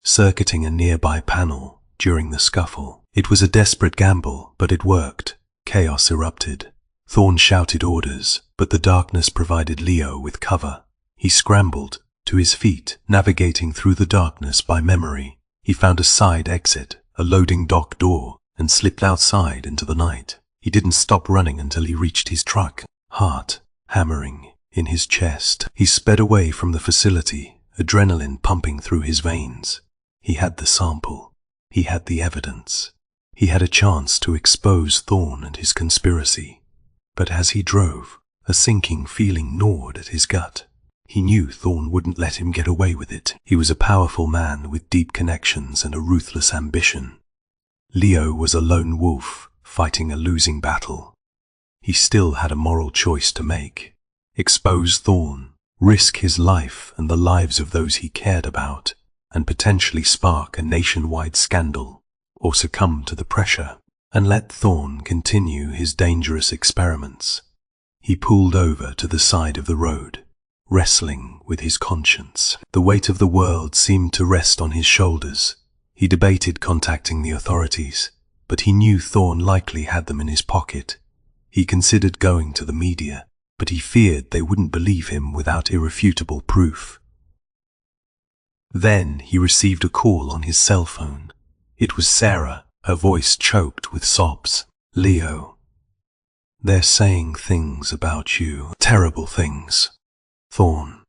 circuiting a nearby panel during the scuffle. It was a desperate gamble, but it worked. Chaos erupted. Thorne shouted orders, but the darkness provided Leo with cover. He scrambled to his feet, navigating through the darkness by memory. He found a side exit, a loading dock door, and slipped outside into the night. He didn't stop running until he reached his truck, heart hammering in his chest. He sped away from the facility, adrenaline pumping through his veins. He had the sample. He had the evidence. He had a chance to expose Thorne and his conspiracy. But as he drove, a sinking feeling gnawed at his gut. He knew Thorne wouldn't let him get away with it. He was a powerful man with deep connections and a ruthless ambition. Leo was a lone wolf, fighting a losing battle. He still had a moral choice to make. Expose Thorne, risk his life and the lives of those he cared about, and potentially spark a nationwide scandal, or succumb to the pressure, and let Thorne continue his dangerous experiments. He pulled over to the side of the road, wrestling with his conscience. The weight of the world seemed to rest on his shoulders. He debated contacting the authorities, but he knew Thorne likely had them in his pocket. He considered going to the media, but he feared they wouldn't believe him without irrefutable proof. Then he received a call on his cell phone. It was Sarah, her voice choked with sobs. "Leo, they're saying things about you, terrible things. Thorne.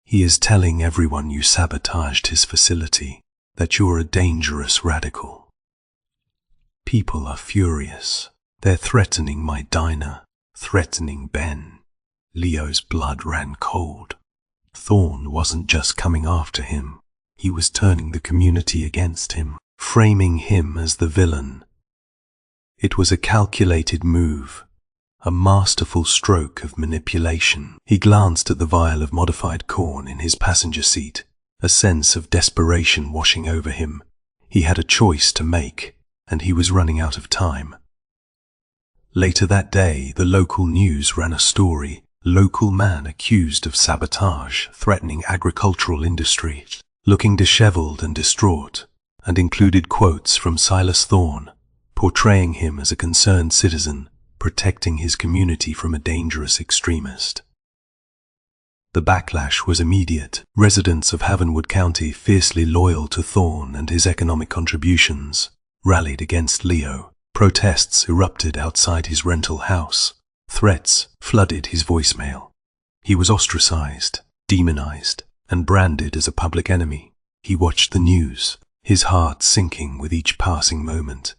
He is telling everyone you sabotaged his facility, that you're a dangerous radical. People are furious. They're threatening my diner, threatening Ben." Leo's blood ran cold. Thorne wasn't just coming after him. He was turning the community against him, framing him as the villain. It was a calculated move, a masterful stroke of manipulation. He glanced at the vial of modified corn in his passenger seat, a sense of desperation washing over him. He had a choice to make, and he was running out of time. Later that day, the local news ran a story. Local man accused of sabotage, threatening agricultural industry, looking disheveled and distraught, and included quotes from Silas Thorne, portraying him as a concerned citizen, protecting his community from a dangerous extremist. The backlash was immediate. Residents of Havenwood County, fiercely loyal to Thorne and his economic contributions, rallied against Leo. Protests erupted outside his rental house. Threats flooded his voicemail. He was ostracized, demonized, and branded as a public enemy. He watched the news, his heart sinking with each passing moment.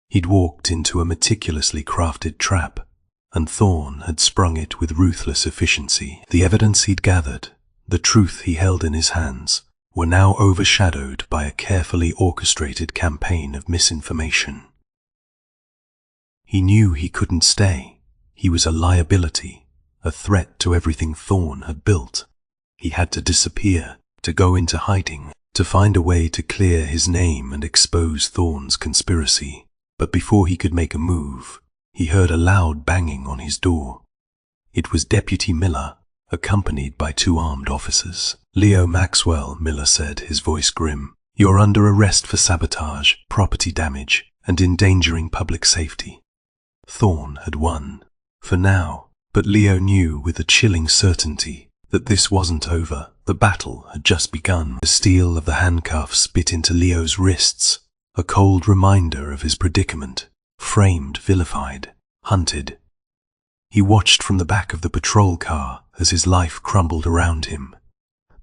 He'd walked into a meticulously crafted trap, and Thorne had sprung it with ruthless efficiency. The evidence he'd gathered, the truth he held in his hands, were now overshadowed by a carefully orchestrated campaign of misinformation. He knew he couldn't stay. He was a liability, a threat to everything Thorne had built. He had to disappear, to go into hiding, to find a way to clear his name and expose Thorne's conspiracy. But before he could make a move, he heard a loud banging on his door. It was Deputy Miller, accompanied by 2 armed officers. "Leo Maxwell," Miller said, his voice grim. "You're under arrest for sabotage, property damage, and endangering public safety." Thorne had won, for now, but Leo knew with a chilling certainty that this wasn't over. The battle had just begun. The steel of the handcuffs bit into Leo's wrists, a cold reminder of his predicament. Framed, vilified, hunted. He watched from the back of the patrol car as his life crumbled around him,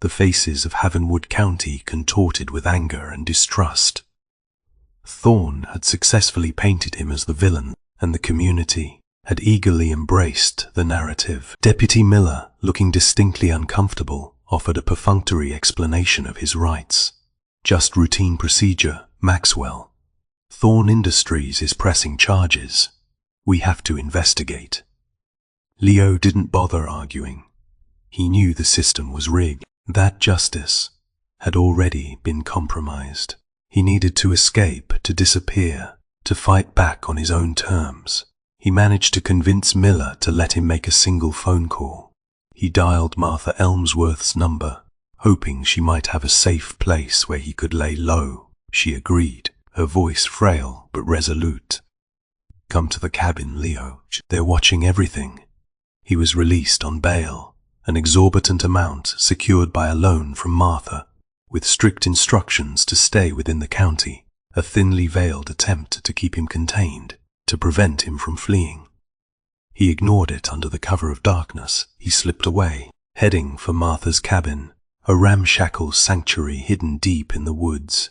the faces of Havenwood County contorted with anger and distrust. Thorne had successfully painted him as the villain, and the community had eagerly embraced the narrative. Deputy Miller, looking distinctly uncomfortable, offered a perfunctory explanation of his rights. Just routine procedure, Maxwell. Thorne Industries is pressing charges. We have to investigate. Leo didn't bother arguing. He knew the system was rigged. That justice had already been compromised. He needed to escape, to disappear, to fight back on his own terms. He managed to convince Miller to let him make a single phone call. He dialed Martha Elmsworth's number, hoping she might have a safe place where he could lay low. She agreed, her voice frail but resolute. Come to the cabin, Leo. They're watching everything. He was released on bail, an exorbitant amount secured by a loan from Martha, with strict instructions to stay within the county, a thinly veiled attempt to keep him contained, to prevent him from fleeing. He ignored it under the cover of darkness. He slipped away, heading for Martha's cabin, a ramshackle sanctuary hidden deep in the woods.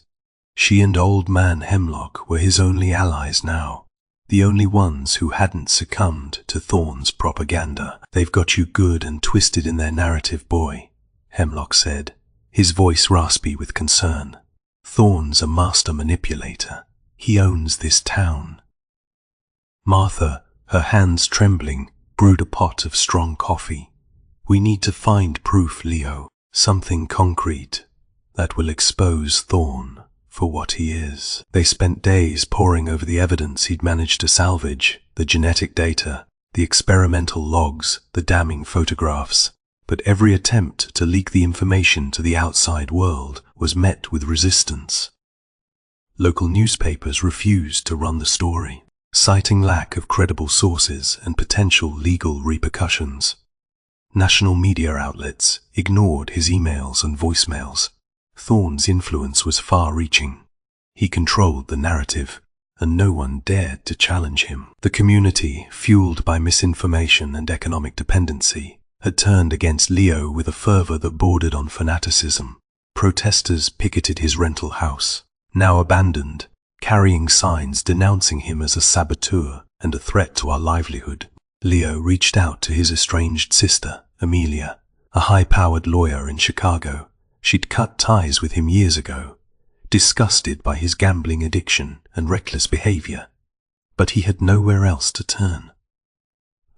She and old man Hemlock were his only allies now, the only ones who hadn't succumbed to Thorne's propaganda. They've got you good and twisted in their narrative, boy, Hemlock said, his voice raspy with concern. Thorne's a master manipulator. He owns this town. Martha, her hands trembling, brewed a pot of strong coffee. We need to find proof, Leo, something concrete that will expose Thorne for what he is. They spent days poring over the evidence he'd managed to salvage, the genetic data, the experimental logs, the damning photographs. But every attempt to leak the information to the outside world was met with resistance. Local newspapers refused to run the story, citing lack of credible sources and potential legal repercussions. National media outlets ignored his emails and voicemails. Thorne's influence was far-reaching. He controlled the narrative, and no one dared to challenge him. The community, fueled by misinformation and economic dependency, had turned against Leo with a fervor that bordered on fanaticism. Protesters picketed his rental house, now abandoned, carrying signs denouncing him as a saboteur and a threat to our livelihood. Leo reached out to his estranged sister, Amelia, a high-powered lawyer in Chicago. She'd cut ties with him years ago, disgusted by his gambling addiction and reckless behavior. But he had nowhere else to turn.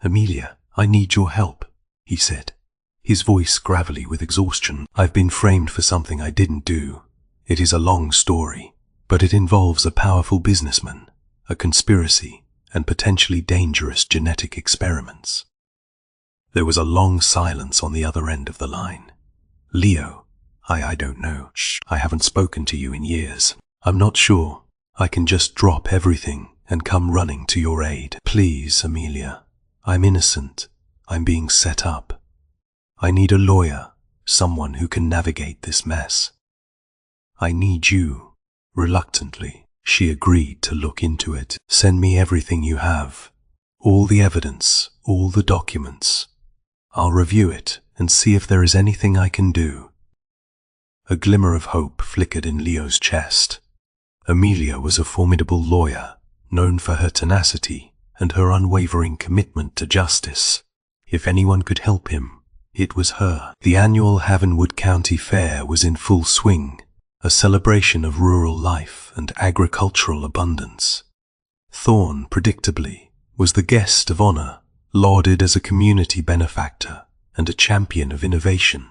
Amelia, I need your help, he said, his voice gravelly with exhaustion. I've been framed for something I didn't do. It is a long story, but it involves a powerful businessman, a conspiracy, and potentially dangerous genetic experiments. There was a long silence on the other end of the line. Leo, I don't know. I haven't spoken to you in years. I'm not sure. I can just drop everything and come running to your aid. Please, Amelia. I'm innocent. I'm being set up. I need a lawyer, someone who can navigate this mess. I need you. Reluctantly, she agreed to look into it. Send me everything you have. All the evidence, all the documents. I'll review it and see if there is anything I can do. A glimmer of hope flickered in Leo's chest. Amelia was a formidable lawyer, known for her tenacity and her unwavering commitment to justice. If anyone could help him, it was her. The annual Havenwood County Fair was in full swing, a celebration of rural life and agricultural abundance. Thorne, predictably, was the guest of honor, lauded as a community benefactor and a champion of innovation.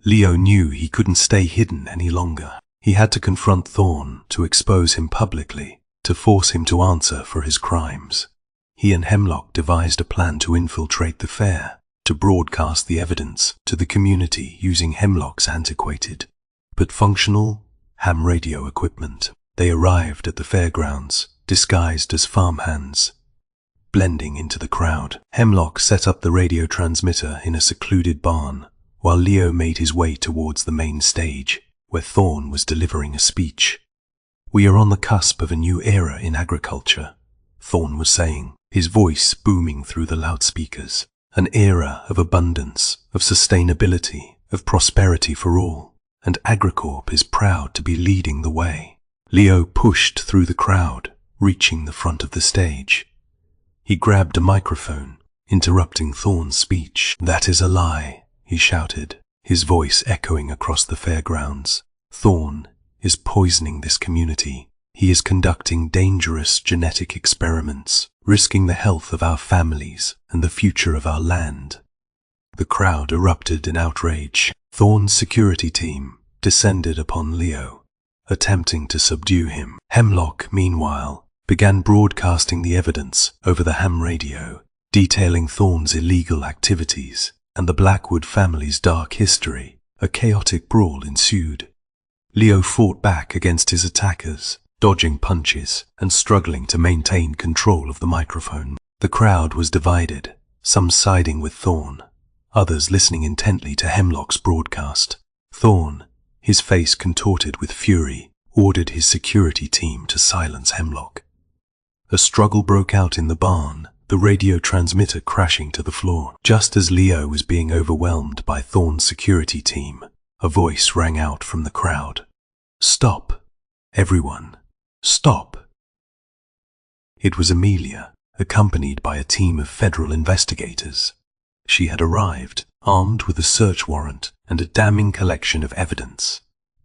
Leo knew he couldn't stay hidden any longer. He had to confront Thorne, to expose him publicly, to force him to answer for his crimes. He and Hemlock devised a plan to infiltrate the fair, to broadcast the evidence to the community using Hemlock's antiquated but functional ham radio equipment. They arrived at the fairgrounds, disguised as farmhands, blending into the crowd. Hemlock set up the radio transmitter in a secluded barn, while Leo made his way towards the main stage, where Thorne was delivering a speech. "We are on the cusp of a new era in agriculture," Thorne was saying, his voice booming through the loudspeakers. "An era of abundance, of sustainability, of prosperity for all, and AgriCorp is proud to be leading the way." Leo pushed through the crowd, reaching the front of the stage. He grabbed a microphone, interrupting Thorne's speech. "That is a lie," he shouted, his voice echoing across the fairgrounds. "Thorne is poisoning this community. He is conducting dangerous genetic experiments, risking the health of our families and the future of our land." The crowd erupted in outrage. Thorne's security team descended upon Leo, attempting to subdue him. Hemlock, meanwhile, began broadcasting the evidence over the ham radio, detailing Thorne's illegal activities and the Blackwood family's dark history. A chaotic brawl ensued. Leo fought back against his attackers, dodging punches and struggling to maintain control of the microphone. The crowd was divided, some siding with Thorne, others listening intently to Hemlock's broadcast. Thorne, his face contorted with fury, ordered his security team to silence Hemlock. A struggle broke out in the barn, the radio transmitter crashing to the floor. Just as Leo was being overwhelmed by Thorne's security team, a voice rang out from the crowd. "Stop! Everyone! Stop!" It was Amelia, accompanied by a team of federal investigators. She had arrived, armed with a search warrant and a damning collection of evidence.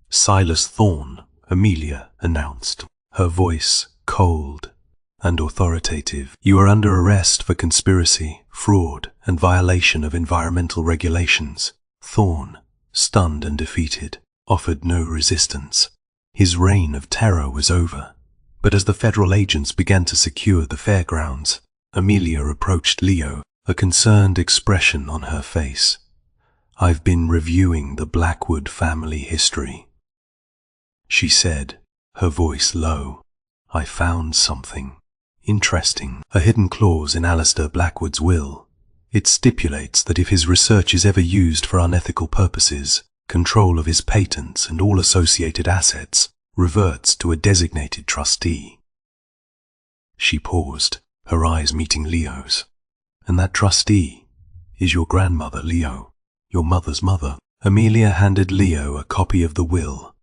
"Silas Thorne," Amelia announced, her voice cold and authoritative. "You are under arrest for conspiracy, fraud, and violation of environmental regulations." Thorne, stunned and defeated, offered no resistance. His reign of terror was over. But as the federal agents began to secure the fairgrounds, Amelia approached Leo, a concerned expression on her face. "I've been reviewing the Blackwood family history," she said, her voice low. "I found something interesting. A hidden clause in Alistair Blackwood's will. It stipulates that if his research is ever used for unethical purposes, control of his patents and all associated assets reverts to a designated trustee." She paused, her eyes meeting Leo's. "And that trustee is your grandmother, Leo, your mother's mother." Amelia handed Leo a copy of the will,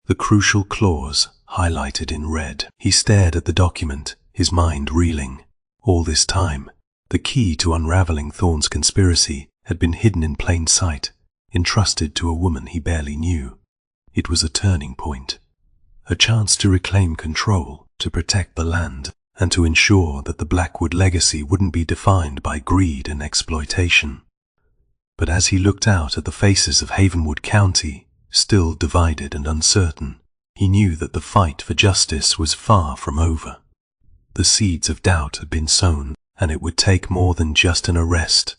the crucial clause highlighted in red. He stared at the document, his mind reeling. All this time, the key to unraveling Thorne's conspiracy had been hidden in plain sight, entrusted to a woman he barely knew. It was a turning point, a chance to reclaim control, to protect the land, and to ensure that the Blackwood legacy wouldn't be defined by greed and exploitation. But as he looked out at the faces of Havenwood County, still divided and uncertain, he knew that the fight for justice was far from over. The seeds of doubt had been sown, and it would take more than just an arrest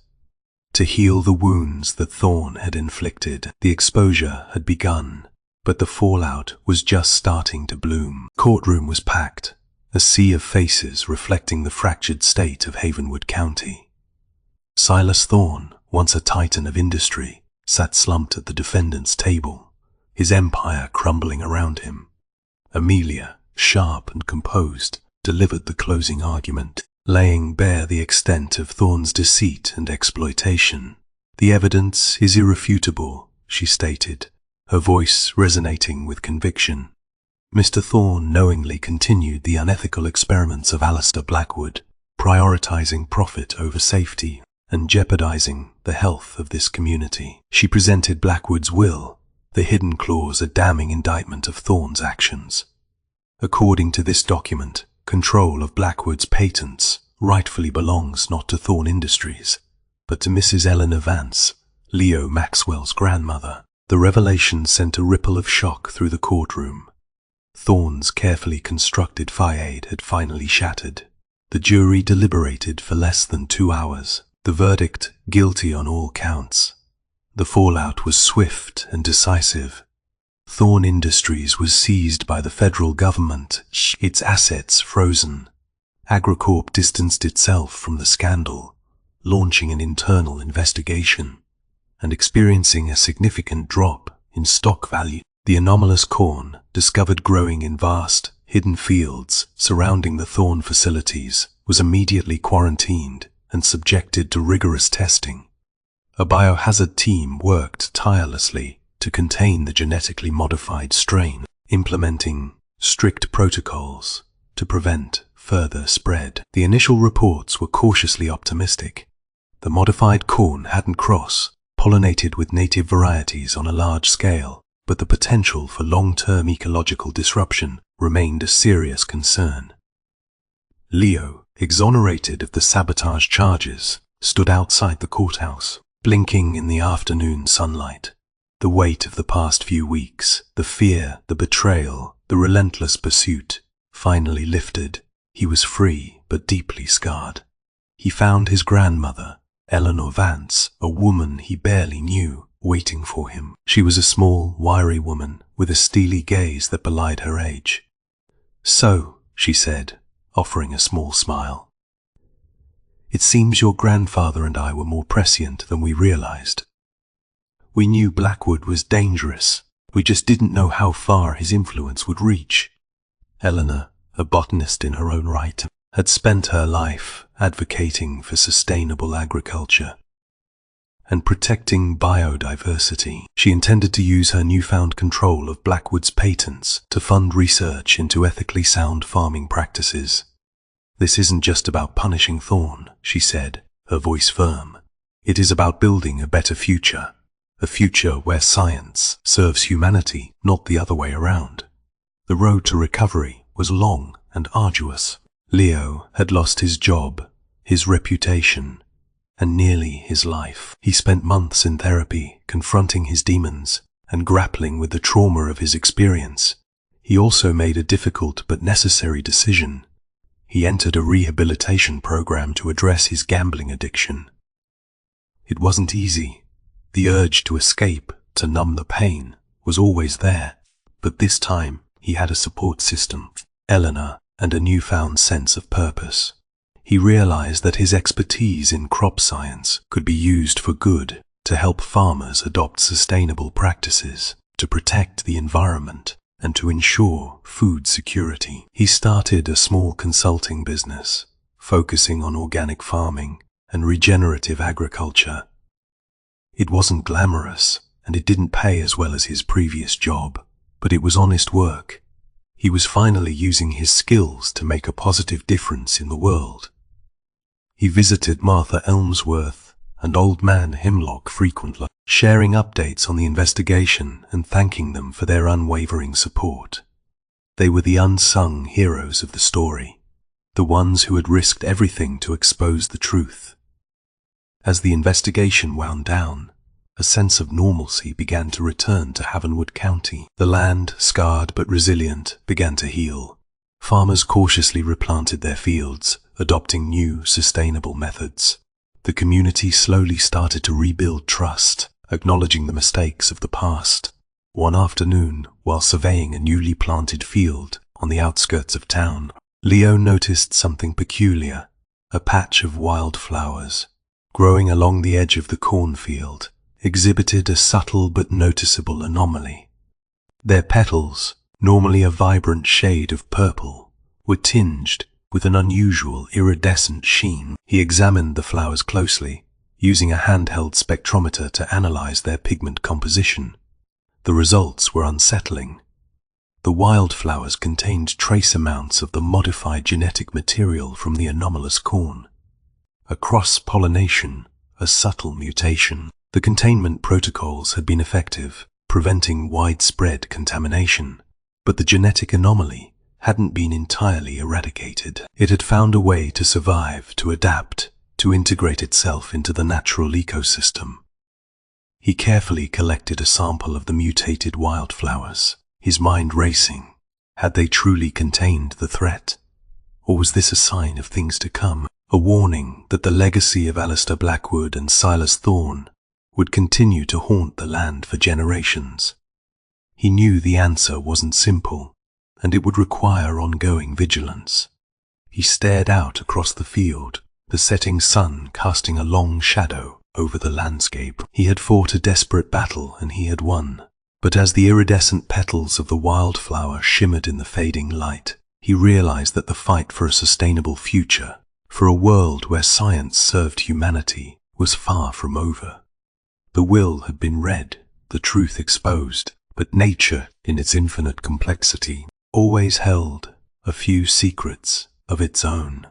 to heal the wounds that Thorne had inflicted. The exposure had begun, but the fallout was just starting to bloom. Courtroom was packed, a sea of faces reflecting the fractured state of Havenwood County. Silas Thorne, once a titan of industry, sat slumped at the defendant's table, his empire crumbling around him. Amelia, sharp and composed, delivered the closing argument, laying bare the extent of Thorne's deceit and exploitation. "The evidence is irrefutable," she stated, her voice resonating with conviction. Mr. Thorne knowingly continued the unethical experiments of Alistair Blackwood, prioritizing profit over safety and jeopardizing the health of this community. She presented Blackwood's will, the hidden clause a damning indictment of Thorne's actions. According to this document, control of Blackwood's patents rightfully belongs not to Thorne Industries, but to Mrs. Eleanor Vance, Leo Maxwell's grandmother. The revelation sent a ripple of shock through the courtroom. Thorne's carefully constructed façade had finally shattered. The jury deliberated for less than 2 hours. The verdict, guilty on all counts. The fallout was swift and decisive. Thorne Industries was seized by the federal government, its assets frozen. AgriCorp distanced itself from the scandal, launching an internal investigation. and experiencing a significant drop in stock value. The anomalous corn, discovered growing in vast, hidden fields surrounding the Thorne facilities, was immediately quarantined and subjected to rigorous testing. A biohazard team worked tirelessly to contain the genetically modified strain, implementing strict protocols to prevent further spread. The initial reports were cautiously optimistic. The modified corn hadn't cross-pollinated with native varieties on a large scale, but the potential for long-term ecological disruption remained a serious concern. Leo, exonerated of the sabotage charges, stood outside the courthouse, blinking in the afternoon sunlight. The weight of the past few weeks, the fear, the betrayal, the relentless pursuit, finally lifted. He was free, but deeply scarred. He found his grandmother, Eleanor Vance, a woman he barely knew, waiting for him. She was a small, wiry woman with a steely gaze that belied her age. "So," she said, offering a small smile, "it seems your grandfather and I were more prescient than we realized. We knew Blackwood was dangerous. We just didn't know how far his influence would reach." Eleanor, a botanist in her own right, had spent her life advocating for sustainable agriculture and protecting biodiversity. She intended to use her newfound control of Blackwood's patents to fund research into ethically sound farming practices. "This isn't just about punishing Thorne," she said, her voice firm. "It is about building a better future, a future where science serves humanity, not the other way around." The road to recovery was long and arduous. Leo had lost his job, his reputation, and nearly his life. He spent months in therapy, confronting his demons and grappling with the trauma of his experience. He also made a difficult but necessary decision. He entered a rehabilitation program to address his gambling addiction. It wasn't easy. The urge to escape, to numb the pain, was always there. But this time, he had a support system, Eleanor, and a newfound sense of purpose. He realized that his expertise in crop science could be used for good, to help farmers adopt sustainable practices, to protect the environment, and to ensure food security. He started a small consulting business, focusing on organic farming and regenerative agriculture. It wasn't glamorous, and it didn't pay as well as his previous job, but it was honest work. He was finally using his skills to make a positive difference in the world. He visited Martha Elmsworth and Old Man Hemlock frequently, sharing updates on the investigation and thanking them for their unwavering support. They were the unsung heroes of the story, the ones who had risked everything to expose the truth. As the investigation wound down, a sense of normalcy began to return to Havenwood County. The land, scarred but resilient, began to heal. Farmers cautiously replanted their fields, adopting new, sustainable methods. The community slowly started to rebuild trust, acknowledging the mistakes of the past. One afternoon, while surveying a newly planted field on the outskirts of town, Leo noticed something peculiar, a patch of wildflowers, growing along the edge of the cornfield, exhibited a subtle but noticeable anomaly. Their petals, normally a vibrant shade of purple, were tinged with an unusual iridescent sheen. He examined the flowers closely, using a handheld spectrometer to analyze their pigment composition. The results were unsettling. The wildflowers contained trace amounts of the modified genetic material from the anomalous corn. A cross-pollination, a subtle mutation. The containment protocols had been effective, preventing widespread contamination, but the genetic anomaly hadn't been entirely eradicated. It had found a way to survive, to adapt, to integrate itself into the natural ecosystem. He carefully collected a sample of the mutated wildflowers, his mind racing. Had they truly contained the threat? Or was this a sign of things to come, a warning that the legacy of Alistair Blackwood and Silas Thorne would continue to haunt the land for generations? He knew the answer wasn't simple, and it would require ongoing vigilance. He stared out across the field, the setting sun casting a long shadow over the landscape. He had fought a desperate battle and he had won. But as the iridescent petals of the wildflower shimmered in the fading light, he realized that the fight for a sustainable future, for a world where science served humanity, was far from over. The will had been read, the truth exposed, but nature, in its infinite complexity, always held a few secrets of its own.